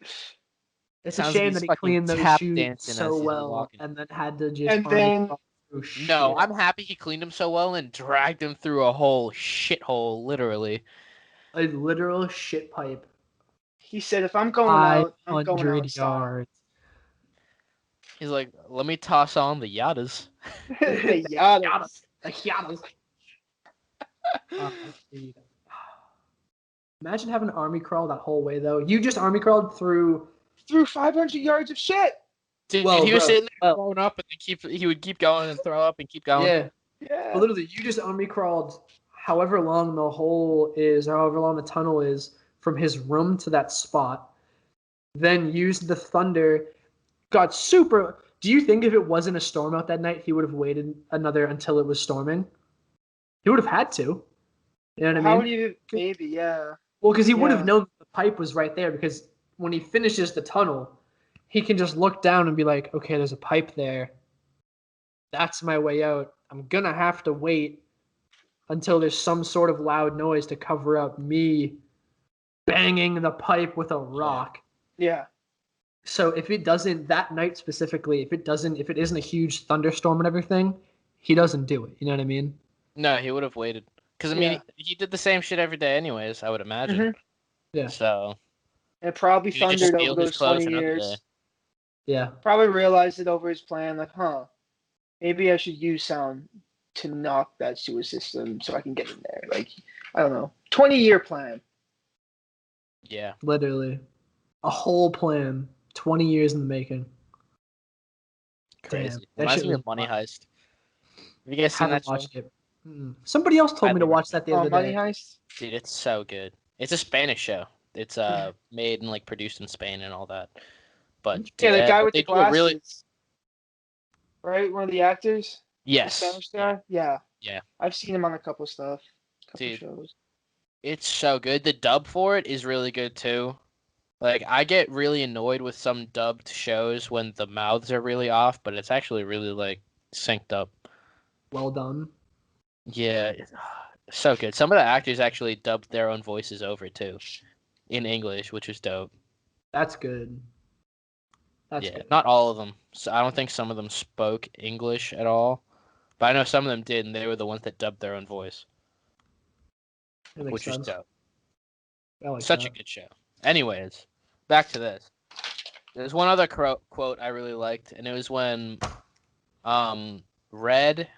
it's a Sounds like shame he's that he fucking cleaned those tap shoes dancing so as he's well walking. and then had to just And run his then- fucking through shit. No, I'm happy he cleaned him so well and dragged him through a whole shithole, literally. A literal shit pipe. He said, if I'm going out, I'm going 500 out in style. yards. He's like, let me toss on the yadas. The Yadas. The Giannis. Dude. Imagine having an army crawl that whole way though. You just army crawled through 500 yards of shit. Dude, Well, he was bro, sitting there well. throwing up, and then he would keep going and throw up and keep going. Yeah. Yeah. But literally, you just army crawled however long the hole is, or however long the tunnel is, from his room to that spot. Then used the thunder, got super. Do you think if it wasn't a storm out that night, he would have waited until it was storming? He would have had to. You know what I mean? How would you? Maybe, yeah. Well, because he would have Yeah. known the pipe was right there. Because when he finishes the tunnel, he can just look down and be like, "Okay, there's a pipe there. That's my way out. I'm gonna have to wait until there's some sort of loud noise to cover up me banging the pipe with a rock." Yeah. So if it doesn't that night specifically, if it isn't a huge thunderstorm and everything, he doesn't do it. You know what I mean? No, he would have waited. Because, I mean, Yeah. he did the same shit every day anyways, I would imagine. Mhm. Yeah. So, It probably he could just thundered steal over his those clothes 20 another years. day. Yeah. Probably realized it over his plan, like, maybe I should use sound to knock that sewer system so I can get in there. Like, I don't know. 20-year plan. Yeah. Literally. A whole plan. 20 years in the making. Crazy. Damn, that Reminds shit me was of Money wild. Heist. Have you guys seen Haven't that show? watched it. Somebody else told me to Highly watch that the other Money day. Heist? Dude, it's so good. It's a Spanish show. It's made and like produced in Spain and all that. But Yeah, the guy but with they the do a glasses. really Right? One of the actors? The yes. Spanish guy? Yeah. Yeah. I've seen him on a couple stuff. Couple Dude. shows. It's so good. The dub for it is really good too. Like I get really annoyed with some dubbed shows when the mouths are really off, but it's actually really like synced up. Well done. Yeah, so good. Some of the actors actually dubbed their own voices over too, in English, which is dope. That's good. That's Yeah, good. not all of them. So I don't think some of them spoke English at all, but I know some of them did, and they were the ones that dubbed their own voice, That makes which is sense. dope. I like Such a that. good show. Anyways, back to this. There's one other quote I really liked, and it was when Red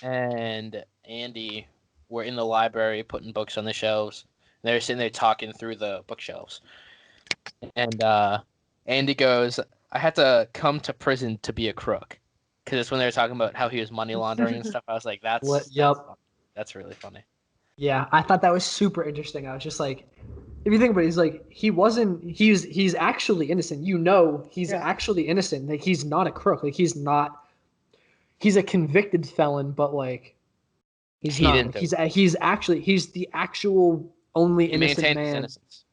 and Andy were in the library putting books on the shelves. They were sitting there talking through the bookshelves. And Andy goes, I had to come to prison to be a crook. Because it's when they were talking about how he was money laundering and stuff. I was like, that's Yep. funny. That's really funny. Yeah, I thought that was super interesting. I was just like, if you think about it, he's actually innocent. He's Yeah. actually innocent. Like he's not a crook. Like he's a convicted felon, but like he's He not. didn't do He's the actual only He innocent maintained his man. innocence.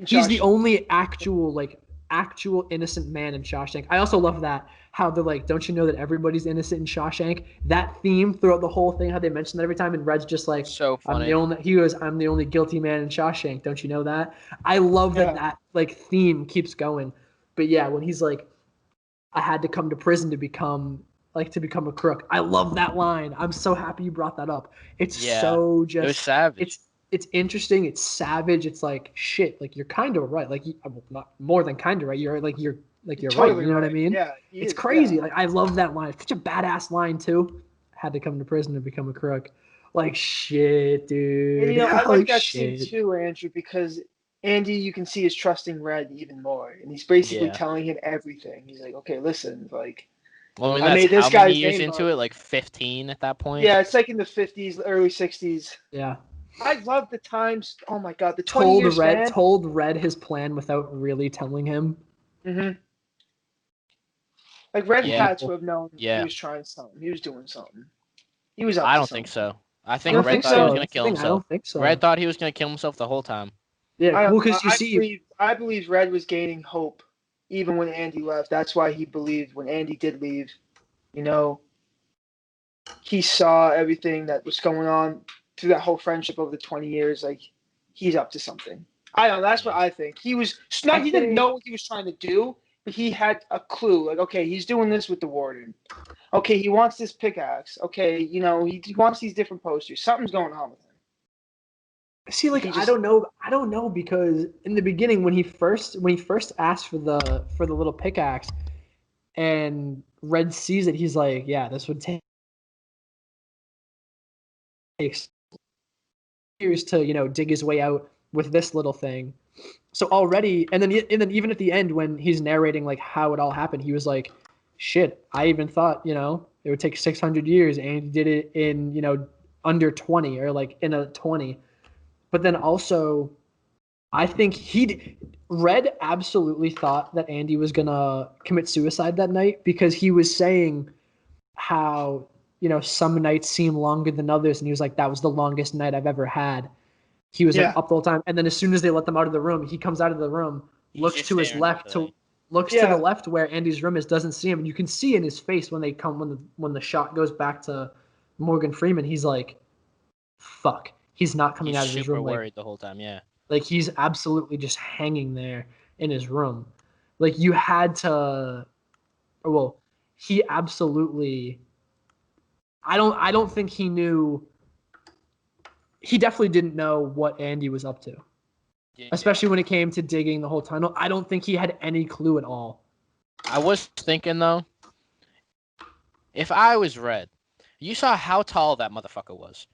He's the only actual innocent man in Shawshank. I also love that how they're like, don't you know that everybody's innocent in Shawshank? That theme throughout the whole thing, how they mention that every time, and Red's just like, So funny. I'm the only guilty man in Shawshank. Don't you know that? I love that like theme keeps going. But yeah, when he's like, I had to come to prison to become a crook. I love that line. I'm so happy you brought that up. It's so just. It was savage. It's interesting. It's savage. It's like shit. Like you're kind of right. Like not more than kind of right. You're right. You know what I mean? Yeah, it's crazy. Yeah. Like I love that line. It's such a badass line too. Had to come to prison to become a crook. Like shit, dude. And, I like that scene too, Andrew, because Andy, you can see, is trusting Red even more, and he's basically telling him everything. He's like, "Okay, listen, like." Well, I mean, I made this how guy's many years name into up. it? Like 15 at that point? Yeah, it's like in the 50s, early 60s. Yeah. I love the times. Oh my god, the 20 years told Red his plan without really telling him. Mm-hmm. Like Red had to have known he was trying something. He was doing something. He was up I to don't something. think so. I think Red thought he was going to kill himself. I don't think so. Red thought he was going to kill himself the whole time. Yeah, well, because you see, I believe Red was gaining hope even when Andy left. That's why he believed when Andy did leave, he saw everything that was going on through that whole friendship over the 20 years. Like, he's up to something. I don't know. That's what I think. He didn't know what he was trying to do, but he had a clue. Like, okay, he's doing this with the warden. Okay, he wants this pickaxe. Okay, he wants these different posters. Something's going on with him. See, like I don't know because in the beginning when he first asked for the little pickaxe, and Red sees it, he's like, yeah, this would take years to dig his way out with this little thing. So already, and then even at the end when he's narrating like how it all happened, he was like, "Shit, I even thought it would take 600 years, and he did it in under 20 or like in a 20." But then also, I think Red absolutely thought that Andy was gonna commit suicide that night because he was saying how some nights seem longer than others, and he was like, "That was the longest night I've ever had." He was like up the whole time, and then as soon as they let them out of the room, he comes out of the room, looks to his left, to the left where Andy's room is, doesn't see him, and you can see in his face when the shot goes back to Morgan Freeman, he's like, "Fuck." He's not coming out of his room. Super worried the whole time, yeah. Like he's absolutely just hanging there in his room. Like you had to. Well, he absolutely. I don't think he knew. He definitely didn't know what Andy was up to, especially when it came to digging the whole tunnel. I don't think he had any clue at all. I was thinking though, if I was Red, you saw how tall that motherfucker was.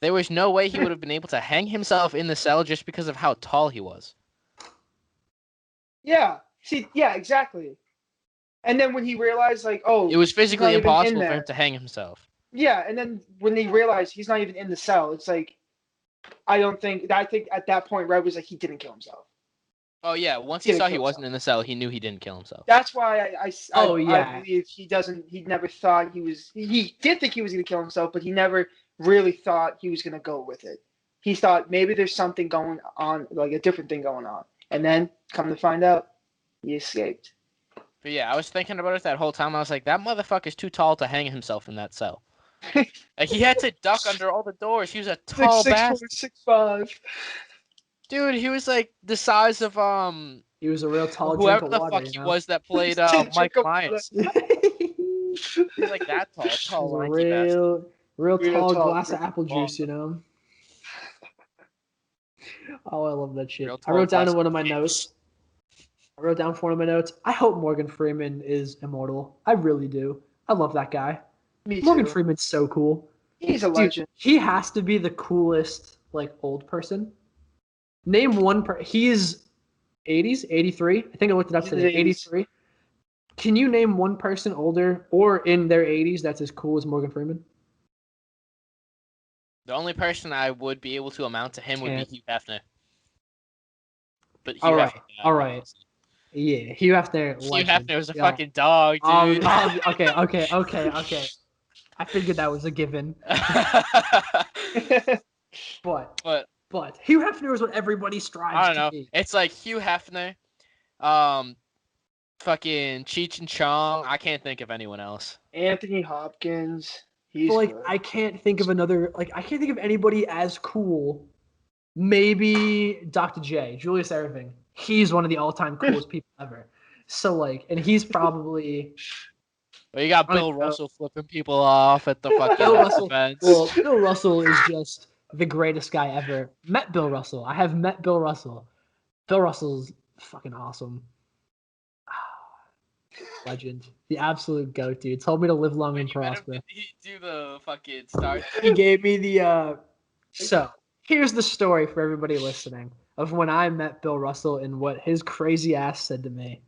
There was no way he would have been able to hang himself in the cell just because of how tall he was. Yeah. See, yeah, exactly. And then when he realized, like, oh, it was physically impossible for him to hang himself. Yeah, and then when they realized he's not even in the cell, it's like, I think at that point, Red was like, he didn't kill himself. Oh yeah, once he saw he wasn't in the cell, he knew he didn't kill himself. That's why I believe he never thought he did think he was going to kill himself, but he never really thought he was going to go with it. He thought maybe there's something going on, like a different thing going on. And then, come to find out, he escaped. But yeah, I was thinking about it that whole time. I was like, that motherfucker's too tall to hang himself in that cell. Like, he had to duck under all the doors. He was a tall bastard. 6'4", 6'5". Dude, he was like the size of He was a real tall whoever drink of water, the fuck he was that played Mike Myers. He was like that tall, real tall glass of apple juice, Oh, I love that shit. I wrote down in one of my notes. I hope Morgan Freeman is immortal. I really do. I love that guy. Me too. Morgan Freeman's so cool. He's a legend. He has to be the coolest, like, old person. Name one he's 80s, 83. I think I looked it up today. 83. Can you name one person older or in their 80s that's as cool as Morgan Freeman? The only person I would be able to amount to him would be Hugh Hefner. But Hugh Hefner, all right. Yeah, Hugh Hefner. Hugh Hefner was a fucking dog, dude. Okay. I figured that was a given. But Hugh Hefner is what everybody strives to be. It's like Hugh Hefner, fucking Cheech and Chong. I can't think of anyone else. Anthony Hopkins. He's good. I can't think of anybody as cool. Maybe Dr. J, Julius Erving. He's one of the all-time coolest people ever. So, and he's probably... Well, you got Bill Russell flipping people off at the fucking events. Well, Bill Russell is just the greatest guy ever. Met Bill Russell. I have met Bill Russell. Bill Russell's fucking awesome. Legend. The absolute goat, dude. Told me to live long and prosper. Did he do the fucking start? He gave me the... So, here's the story for everybody listening of when I met Bill Russell and what his crazy ass said to me.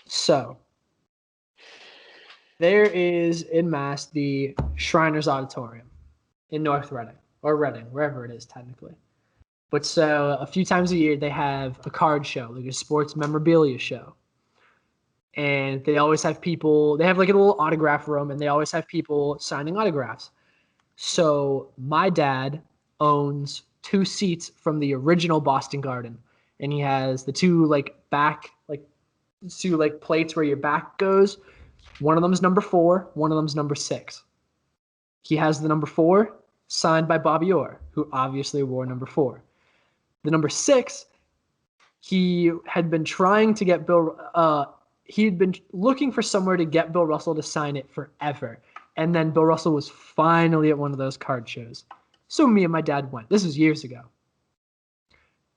So, there is in Mass the Shriners Auditorium in North Reading, or Reading, wherever it is technically. But so a few times a year they have a card show, like a sports memorabilia show. And they always have people, they have like a little autograph room and they always have people signing autographs. So my dad owns 2 seats from the original Boston Garden. And he has the 2 plates where your back goes. One of them is number 4. One of them is number 6. He has the number 4 signed by Bobby Orr, who obviously wore number 4. The number 6, he had been trying to get he'd been looking for somewhere to get Bill Russell to sign it forever. And then Bill Russell was finally at one of those card shows. So me and my dad went. This was years ago.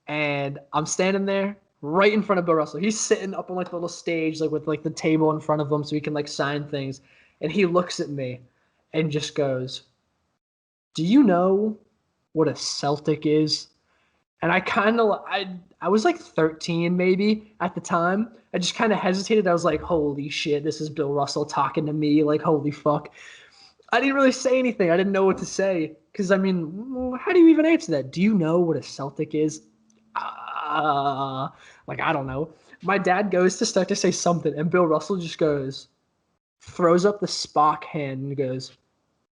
And I'm standing there right in front of Bill Russell. He's sitting up on the little stage, with the table in front of him so he can sign things. And he looks at me and just goes, "Do you know what a Celtic is?" And I was like 13 maybe at the time. I just kind of hesitated. I was like, holy shit, this is Bill Russell talking to me. Like, holy fuck. I didn't really say anything. I didn't know what to say. Because, I mean, how do you even answer that? Do you know what a Celtic is? I don't know. My dad goes to start to say something, and Bill Russell just throws up the Spock hand and goes,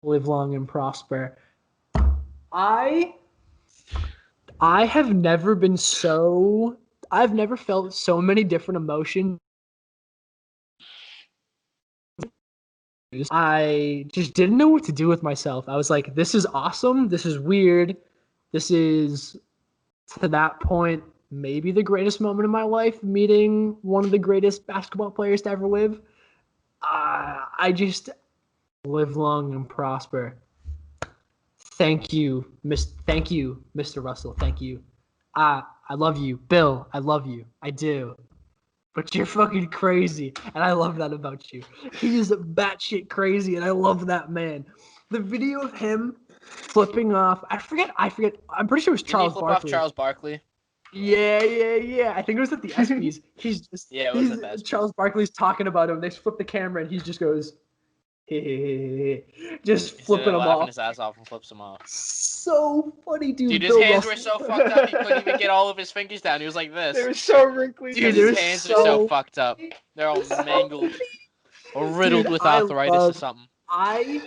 live long and prosper. I've never felt so many different emotions. I just didn't know what to do with myself. I was like, this is awesome. This is weird. This is, to that point, maybe the greatest moment of my life, meeting one of the greatest basketball players to ever live. I just live long and prosper. Thank you, Mr. Russell. Thank you. I love you, Bill. I love you. I do. But you're fucking crazy, and I love that about you. He's batshit crazy, and I love that man. The video of him flipping off. I forget. I'm pretty sure it was Didn't he Charles flip Barkley. off Charles Barkley? Yeah. I think it was at the ESPYs. Yeah, it was at the ESPYs. Charles Barkley's talking about him. They flip the camera, and he just goes, just flipping him laughing off. his ass off and flips him off. So funny, dude. Dude, his hands were so fucked up he couldn't even get all of his fingers down. He was like this. They were so wrinkly. Dude, his hands are so fucked up. They're all mangled or riddled with arthritis or something. I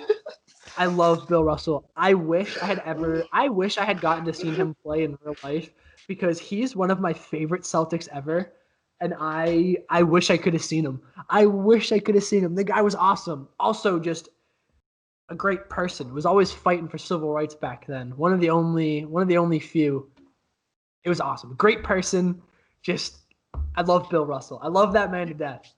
love Bill Russell. I wish I had gotten to see him play in real life because he's one of my favorite Celtics ever. And I wish I could have seen him. The guy was awesome. Also, just a great person. Was always fighting for civil rights back then. One of the only few. It was awesome. Great person. Just, I love Bill Russell. I love that man to death.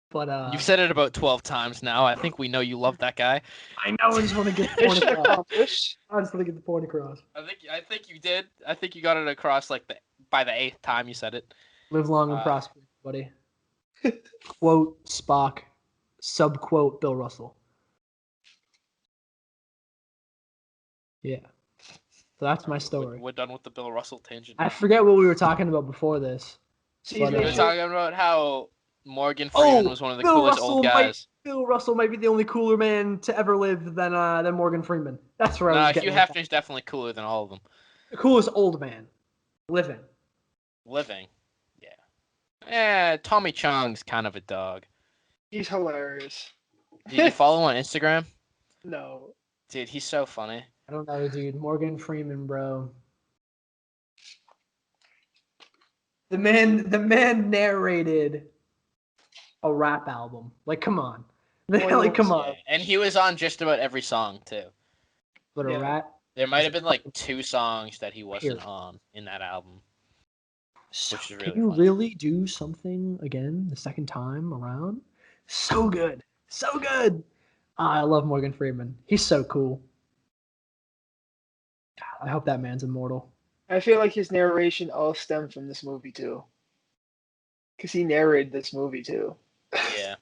But you've said it about 12 times now. I think we know you love that guy. I know. I just want to get the point across. I just want to get the point across. I think you did. I think you got it across by the 8th time you said it. Live long and prosper, buddy. Quote Spock, subquote Bill Russell. Yeah. So that's my story. We're done with the Bill Russell tangent. I forget what we were talking about before this. We were talking about how Morgan Freeman was one of the coolest old guys. Bill Russell might be the only cooler man to ever live than Morgan Freeman. That's where I was getting. Hugh Hefner's definitely cooler than all of them. The coolest old man. Living. Yeah. Yeah, Tommy Chong's kind of a dog. He's hilarious. Did you follow him on Instagram? No. Dude, he's so funny. I don't know, dude. Morgan Freeman, bro. The man narrated a rap album. Like, come on. Come on. And he was on just about every song, too. But a rap? There might have been, 2 songs that he wasn't on in that album. Which is really Can you funny. really do something again the second time around? So good. So good. I love Morgan Freeman. He's so cool. God, I hope that man's immortal. I feel like his narration all stemmed from this movie, too. Because he narrated this movie, too. Yeah.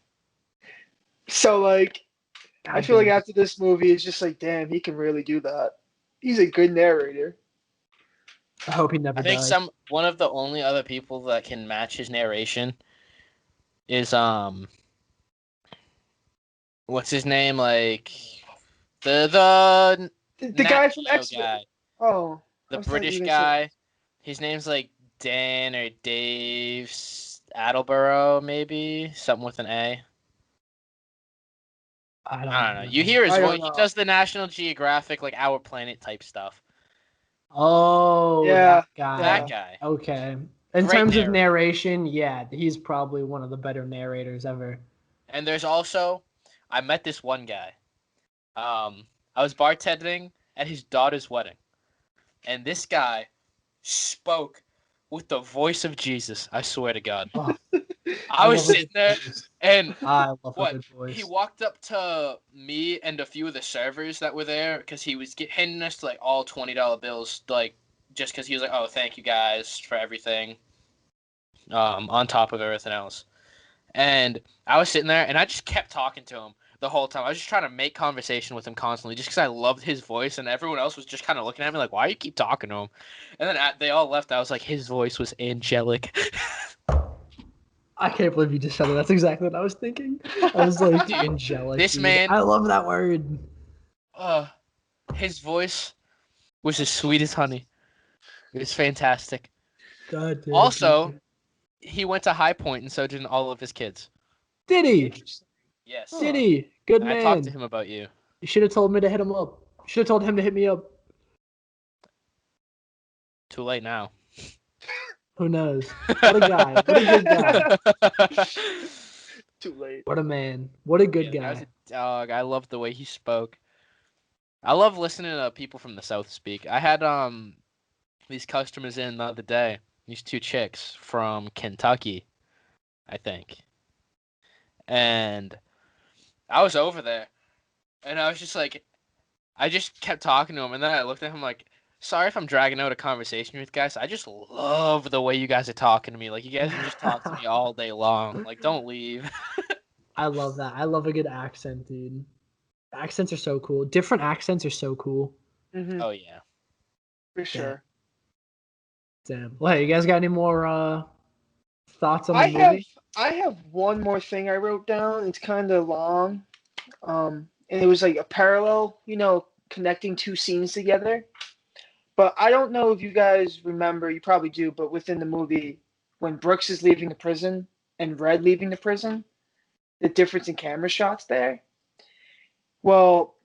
So, I feel like damn. after this movie, it's just damn, he can really do that. He's a good narrator. I hope he never dies. I think one of the only other people that can match his narration is what's his name? The guy from X-Men. Oh. The British guy. His name's Dan or Dave Attleborough, maybe something with an A. I don't know. You hear his voice. He does the National Geographic, Our Planet type stuff. Oh, yeah, that guy. Okay. In terms of narration, yeah, he's probably one of the better narrators ever. And there's also, I met this one guy. I was bartending at his daughter's wedding, and this guy spoke with the voice of Jesus. I swear to God. Oh, I was sitting there, and I love a good voice. He walked up to me and a few of the servers that were there because he was handing us all $20 bills, just because he was oh, thank you guys for everything, on top of everything else. And I was sitting there, and I just kept talking to him. the whole time. I was just trying to make conversation with him constantly, just because I loved his voice, and everyone else was just kind of looking at me like, "Why do you keep talking to him?" And then they all left. I was like, his voice was angelic. I can't believe you just said it. That's exactly what I was thinking. I was like, Dude, angelic. this dude. man- I love that word. His voice was as sweet as honey. It was fantastic. God damn. Also, he went to High Point, and so did all of his kids. Did he? Interesting. Yes. Did he? Good I man. talked to him about you. You should have told me to hit him up. You should have told him to hit me up. Too late now. Who knows? What a guy. What a good guy. Too late. What a man. What a good Yeah, that was guy. a dog. I loved the way he spoke. I love listening to people from the South speak. I had these customers in the other day. These two chicks from Kentucky, I think. And I was over there, and I was just like, I just kept talking to him, and then I looked at him like, sorry if I'm dragging out a conversation with you guys. I just love the way you guys are talking to me. Like, you guys can just talk to me all day long. Like, don't leave. I love that. I love a good accent, dude. Accents are so cool. Different accents are so cool. Mm-hmm. Oh, yeah. For sure. Damn. Well, hey, you guys got any more thoughts on the movie? I have one more thing I wrote down. It's kind of long, and it was like a parallel, connecting two scenes together. But I don't know if you guys remember. You probably do. But within the movie, when Brooks is leaving the prison and Red leaving the prison, the difference in camera shots there. Well,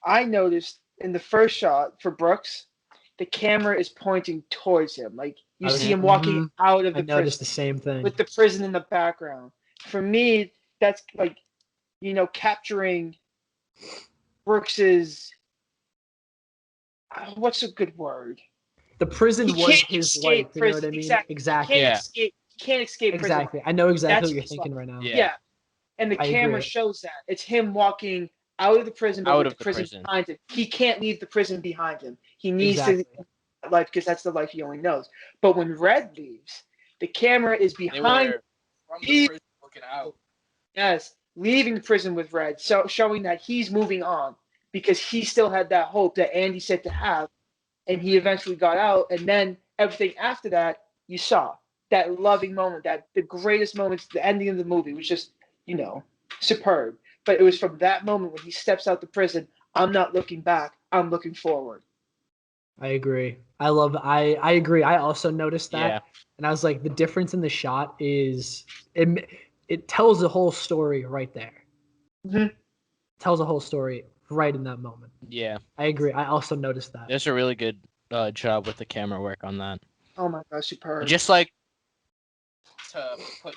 I noticed in the first shot for Brooks, the camera is pointing towards him. Like you see him walking out of I the noticed prison the same thing. with the prison in the background. For me, that's like, capturing Brooks's. What's a good word? The prison He was can't his escape life. You know what prison. I mean? Exactly. Exactly. He Yeah. can't escape prison. Exactly. I know exactly That's what you're his thinking life. right now. Yeah. And the I camera agree. shows that. It's him walking out of the prison, but Out with of the the prison prison. behind him. He can't leave the prison behind him. He needs Exactly. to live life because that's the life he only knows. But when Red leaves, the camera is They behind. were from the prison looking out. Yes, leaving the prison with Red, so showing that he's moving on because he still had that hope that Andy said to have, and he eventually got out. And then everything after that, you saw that loving moment, that the greatest moments, the ending of the movie was just, superb. But it was from that moment when he steps out the prison. I'm not looking back. I'm looking forward. I agree. I agree. I also noticed that. Yeah. And I was like, the difference in the shot is it tells the whole story right there. Mm-hmm. Tells a whole story right in that moment. Yeah. I agree. I also noticed that. There's a really good job with the camera work on that. Oh my gosh, superb. Just like to put,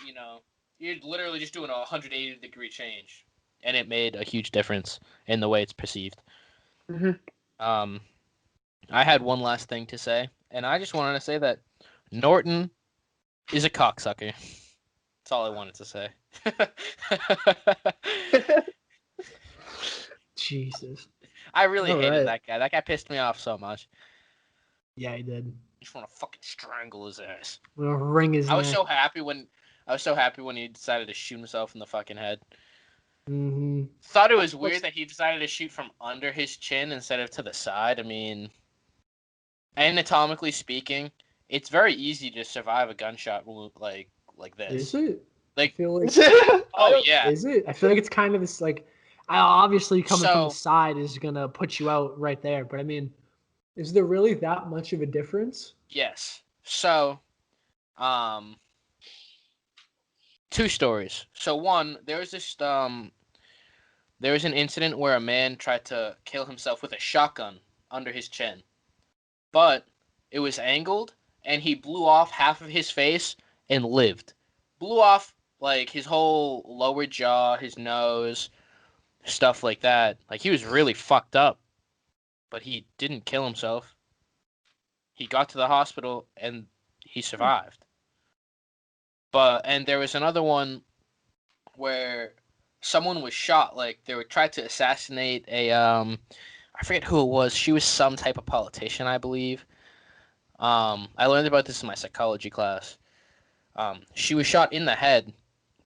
you're literally just doing a 180-degree change, and it made a huge difference in the way it's perceived. Mm-hmm. I had one last thing to say, and I just wanted to say that Norton is a cocksucker. That's all I wanted to say. Jesus. I really All hated right. that guy. That guy pissed me off so much. Yeah, he did. I just want to fucking strangle his ass. We'll ring his I was neck. so happy when he decided to shoot himself in the fucking head. Mm-hmm. Thought it was weird that he decided to shoot from under his chin instead of to the side. I mean, anatomically speaking, it's very easy to survive a gunshot wound like this. Is it? Like, I feel like oh yeah. Is it? I feel like it's kind of this like obviously coming from the So- side is gonna put you out right there. But I mean, is there really that much of a difference? Yes. So, two stories. So one, there was an incident where a man tried to kill himself with a shotgun under his chin, but it was angled and he blew off half of his face and lived. Blew off like his whole lower jaw, his nose, stuff like that. Like he was really fucked up, but he didn't kill himself. He got to the hospital and he survived. And there was another one where someone was shot. Like they were trying to assassinate I forget who it was. She was some type of politician, I believe. I learned about this in my psychology class. She was shot in the head,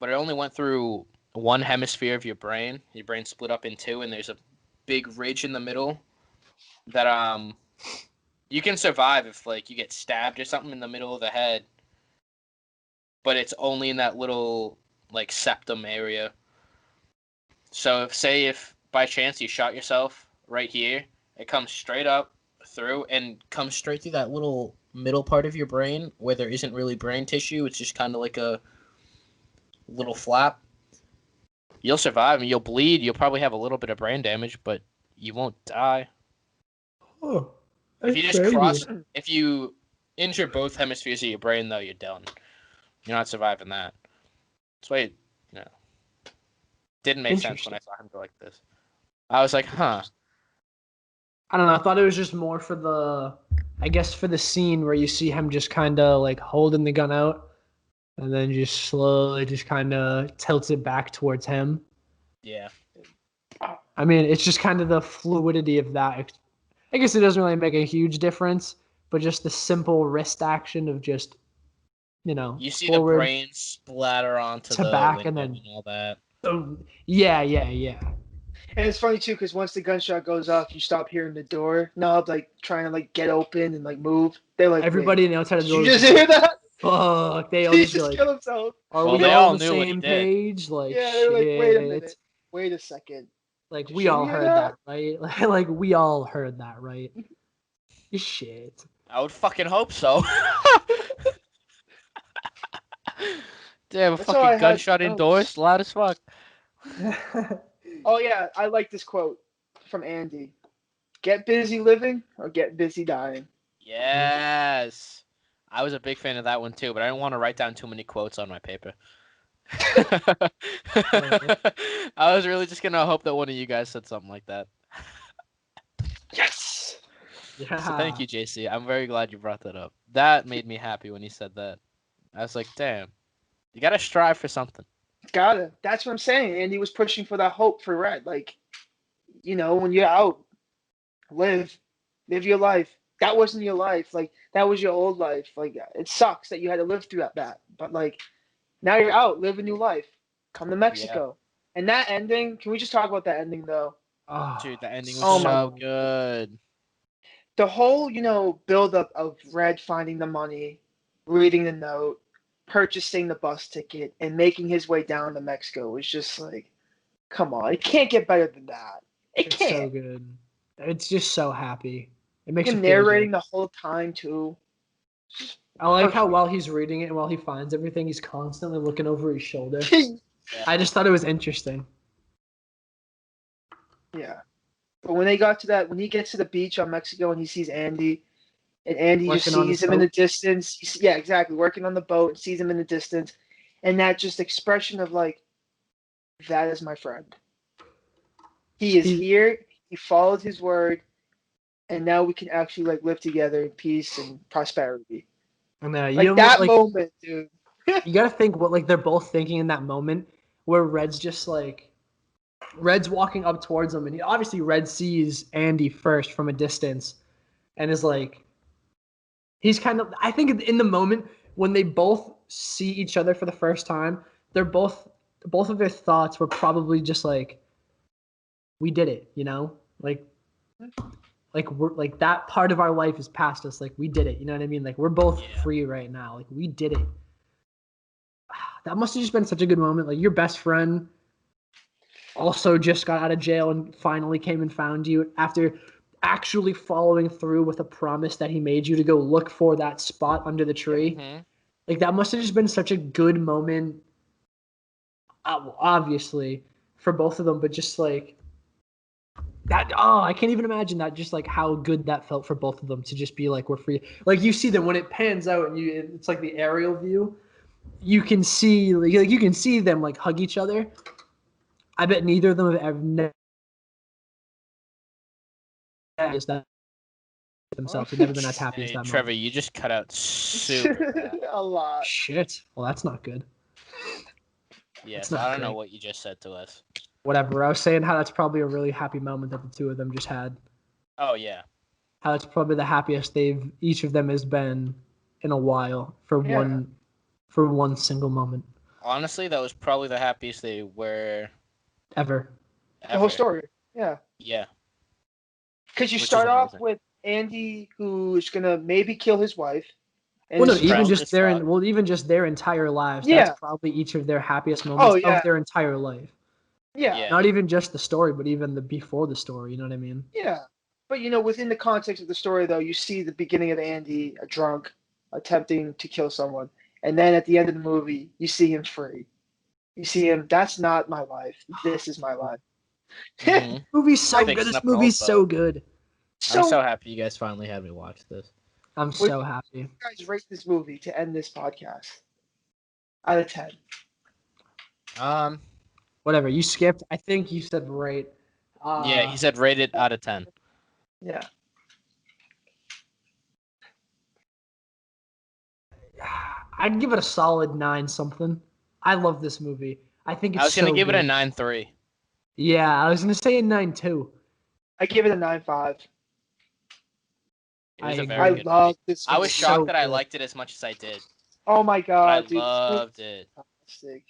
but it only went through one hemisphere of your brain split up in two, and there's a big ridge in the middle that you can survive if like you get stabbed or something in the middle of the head, but it's only in that little like septum area. So if by chance you shot yourself right here, it comes straight up through and comes straight through that little middle part of your brain where there isn't really brain tissue. It's just kind of like a little flap. You'll survive and you'll bleed. You'll probably have a little bit of brain damage, but you won't die. Oh, If you just if you injure both hemispheres of your brain, though, you're done. You're not surviving that. That's why, didn't make sense when I saw him go like this. I was like, huh. I don't know. I thought it was just more for the scene where you see him just kind of like holding the gun out and then just slowly just kind of tilts it back towards him. Yeah. I mean, it's just kind of the fluidity of that. I guess it doesn't really make a huge difference, but just the simple wrist action of just, you see the brain splatter onto the back and then all that. Yeah. And it's funny too, because once the gunshot goes off, you stop hearing the door knob like trying to like get open and like move. They're like, everybody in the outside of the door. Did you just hear that? Fuck! They all He just just like, killed himself. Are well, we they all all on the knew what he same did. page? Like, yeah, they're like, wait a minute, wait a second. Like, Did we you all hear heard that, right? Like, we all heard that, right? Shit. I would fucking hope so. Damn, a That's all I fucking had. gunshot indoors, loud as fuck. Oh yeah, I like this quote from Andy. Get busy living or get busy dying. Yes. I was a big fan of that one too, but I didn't want to write down too many quotes on my paper. I was really just gonna hope that one of you guys said something like that. Yes. Yeah. So thank you, JC. I'm very glad you brought that up. That made me happy when he said that. I was like, damn, you gotta strive for something. Gotta. That's what I'm saying. Andy was pushing for that hope for Red. Like, when you're out, live your life. That wasn't your life. Like, that was your old life. Like, it sucks that you had to live through that. But like, now you're out, live a new life. Come to Mexico. Yeah. And that ending, can we just talk about that ending though? Oh, dude, the ending was so good. The whole, build up of Red finding the money, reading the note, purchasing the bus ticket, and making his way down to Mexico was just like, come on, it can't get better than that. It's can't. So good. It's just so happy. It makes him narrating the whole time too. I like how while he's reading it and while he finds everything, he's constantly looking over his shoulder. I just thought it was interesting. Yeah. But when when he gets to the beach on Mexico and he sees Andy, and Andy just sees him in the distance. Yeah, exactly. Working on the boat and sees him in the distance. And that just expression of like, that is my friend. He is here. He followed his word. And now we can actually like live together in peace and prosperity. And like that moment, dude. You gotta think what like they're both thinking in that moment where Red's walking up towards him, and obviously Red sees Andy first from a distance, and is like, he's kind of. I think in the moment when they both see each other for the first time, they're both of their thoughts were probably just like, we did it, like we're like that part of our life is past us. Like we did it, you know what I mean? Like we're both free right now. Like we did it. That must have just been such a good moment. Like your best friend also just got out of jail and finally came and found you after actually following through with a promise that he made you to go look for that spot under the tree. Mm-hmm. Like that must have just been such a good moment, obviously, for both of them, but just like that, I can't even imagine that, just like how good that felt for both of them to just be like, we're free. Like you see them when it pans out and it's like the aerial view, you can see like you can see them like hug each other. I bet neither of them have ever themselves. They've never been as happy as that. Trevor, moment. You just cut out super bad. A lot. Shit. Well, that's not good. Yes, I don't know what you just said to us. Whatever. I was saying how that's probably a really happy moment that the two of them just had. Oh yeah. How it's probably the happiest each of them has been in a while for one single moment. honestly, that was probably the happiest they were Ever. The whole ever. story. Yeah. Yeah. Because you Which is start off amazing. with Andy, who's gonna maybe kill his wife. And Well, no, his even friend. just even just their entire lives. Yeah. That's probably each of their happiest moments Oh, yeah. of their entire life. Yeah. Not even just the story, but even the before the story. You know what I mean? Yeah. But within the context of the story, though, you see the beginning of Andy, a drunk, attempting to kill someone, and then at the end of the movie, you see him free. You see him. That's not my life. This is my life. Mhm. Movie's so Fixing good. This up an movie's old so boat. good. I'm so happy you guys finally had me watch this. I'm so happy. You guys rate this movie to end this podcast out of 10. Whatever. You skipped. I think you said right. Yeah, he said rated out of 10. Yeah. I'd give it a solid 9 something. I love this movie. I think it's I was gonna so give it good. a 9.3. Yeah, I was gonna say a 9 too. I give it a 9.5. It was I a agree. very I good love movie. this. I was movie. shocked So that I good. liked it as much as I did. Oh my But god, I dude! loved it. Fantastic.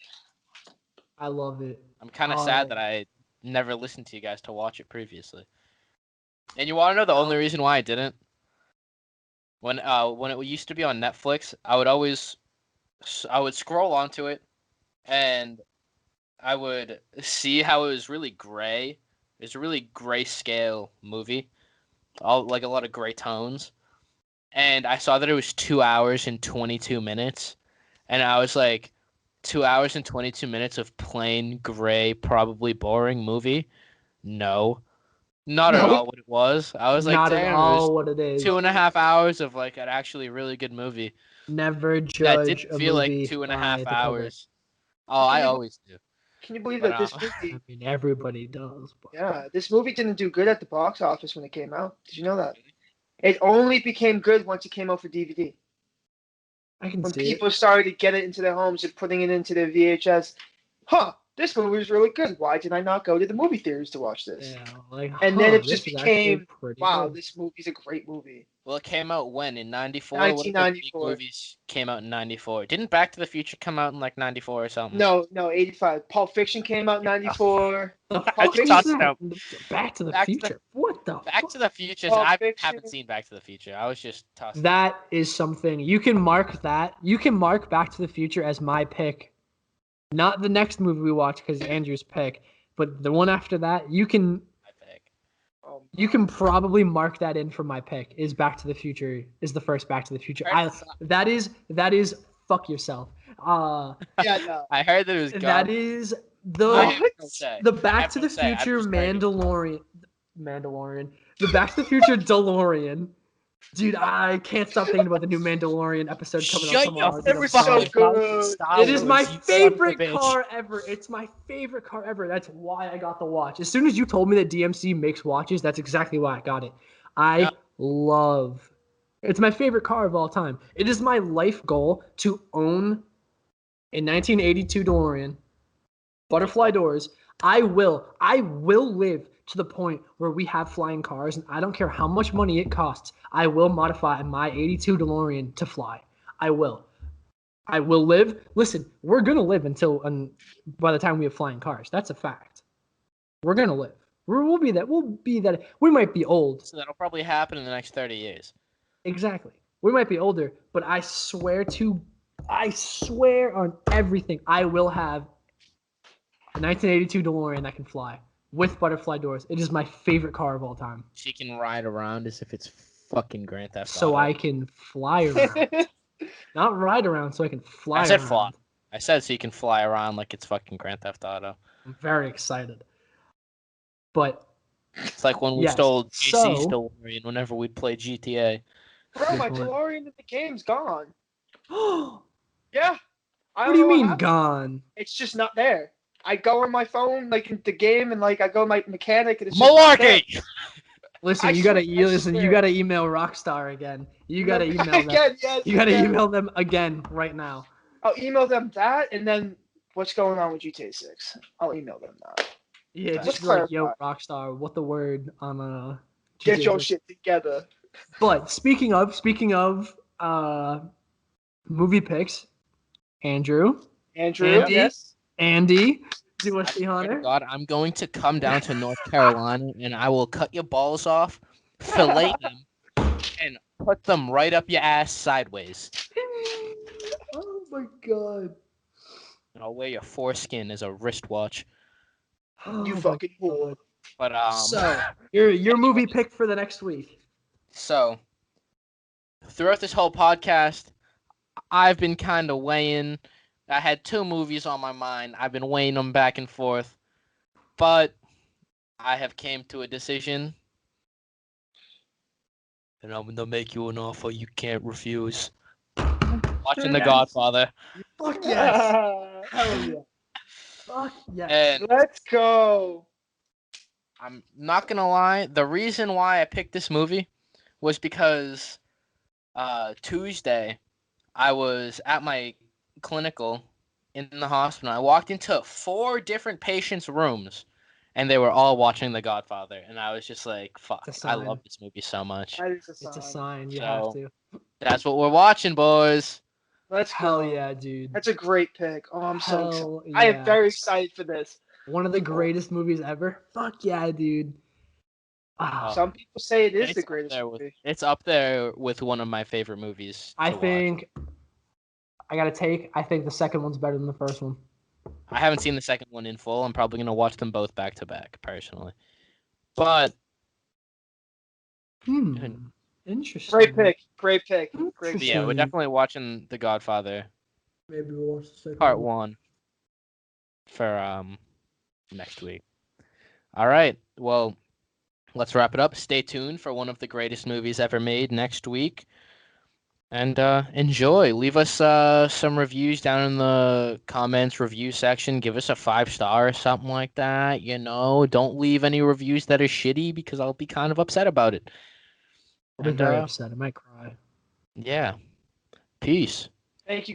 I love it. I'm kind of sad Uh, that I never listened to you guys to watch it previously. And you want to know the only reason why I didn't? When it used to be on Netflix, I would scroll onto it, and I would see how it was really gray. It's a really grayscale movie, like a lot of gray tones. And I saw that it was 2 hours and 22 minutes, and I was like, 2 hours and 22 minutes of plain gray, probably boring movie? No, not at No. all what it was. I was like, not at damn, it was all what it is. 2.5 hours of like an actually really good movie. Never That judge didn't a feel like movie 2.5 by the cover. hours. Oh, I Can you- always do. Can you believe But, that this I movie? mean, everybody does. But Yeah, this movie didn't do good at the box office when it came out. Did you know that? It only became good once it came out for DVD. I can When see people it. started to get it into their homes and putting it into their VHS. Huh? This movie is really good. Why did I not go to the movie theaters to watch this? Yeah, like, And then it this just is actually became, pretty wow, good. this movie's a great movie. Well, it came out when? In 94? What other big 1994. movies came out in 94? Didn't Back to the Future come out in like 94 or something? No, 85. Pulp Fiction came out in 94. The I fuck just is talked that? about Back to the Back to the- Future. What the Back fuck? to the Future. Pulp I Fiction. haven't seen Back to the Future. I was just tossing. That is something you can mark that. You can mark Back to the Future as my pick. Not the next movie we watch because Andrew's pick, but the one after that. You can probably mark that in for my pick. Is Back to the Future is the first Back to the Future. That is fuck yourself. Yeah, no. I heard that it was gone. That is What? the Back to the Future Mandalorian. The Back to the Future DeLorean. Dude, I can't stop thinking about the new Mandalorian episode coming out tomorrow. Dude, I'm so sorry. good. It is my favorite car ever. It's my favorite car ever. That's why I got the watch. As soon as you told me that DMC makes watches, that's exactly why I got it. I love. It's my favorite car of all time. It is my life goal to own a 1982 DeLorean, butterfly doors. I will live to the point where we have flying cars, and I don't care how much money it costs. I will modify my 82 DeLorean to fly. I will live. Listen, we're gonna live until by the time we have flying cars. That's a fact. We're gonna live. We'll be that. We'll be that. We might be old. So that'll probably happen in the next 30 years. Exactly. We might be older, but I swear on everything, I will have a 1982 DeLorean that can fly with butterfly doors. It is my favorite car of all time. She can ride around as if it's fucking Grand Theft Auto. So I can fly around. Not ride around, so I can fly I said around. fly. I said so you can fly around like it's fucking Grand Theft Auto. I'm very excited. But It's like when we Yes, stole JC's so- DeLorean whenever we'd play GTA. Bro, my Good point. DeLorean in the game's gone. what Yeah. I do don't you know what mean happened. gone? It's just not there. I go on my phone, like in the game, and like I go my mechanic, and it's just not there. Malarkey! Listen, I you gotta swear- I listen. You swear. gotta email Rockstar again. You gotta email them. Again, yes, You gotta again. email them again right now. I'll email them that, and then what's going on with GTA 6? I'll email them that. Yeah, Let's just be like, yo, Rockstar, what the word on Get GTA your 6? shit together. But speaking of movie picks, Andrew, Andrew, Andy? yes. Andy, do you want to see Swear to Hunter? God, I'm going to come down to North Carolina and I will cut your balls off, fillet them, and put them right up your ass sideways. Oh my god. And I'll wear your foreskin as a wristwatch. You Oh my fucking whore. God. But So your movie pick for the next week. so throughout this whole podcast, I've been kind of weighing. I had two movies on my mind. I've been weighing them back and forth, but I have came to a decision, and I'm gonna make you an offer you can't refuse. Watching The Yes. Godfather, Fuck yes. Hell yeah. Fuck yes. and Let's go. I'm not gonna lie. The reason why I picked this movie was because Tuesday I was at my clinical in the hospital. I walked into 4 different patients' rooms, and they were all watching The Godfather, and I was just like, "Fuck, It's a I sign. love this movie so much." That is a It's a sign. sign. You So- have to. That's what we're watching, boys. Let's Hell go. yeah, dude. That's a great pick. Oh, I'm so excited. Hell I am yeah. very excited for this. One of the greatest movies ever. Fuck yeah, dude. Ah, Some people say it is It's the up greatest there with- movie. It's up there with one of my favorite movies. I to watch. think I think the second one's better than the first one. I haven't seen the second one in full. I'm probably gonna watch them both back to back, personally. But Interesting. Great pick. Great pick. Great But pick. yeah, we're Interesting. definitely watching The Godfather Maybe we'll watch the second Part one. 1 for next week. All right. Well, let's wrap it up. Stay tuned for one of the greatest movies ever made next week. And enjoy. Leave us some reviews down in the comments review section. Give us a 5-star or something like that. Don't leave any reviews that are shitty because I'll be kind of upset about it. I'll be And very upset. I might cry. yeah. Peace. Thank you.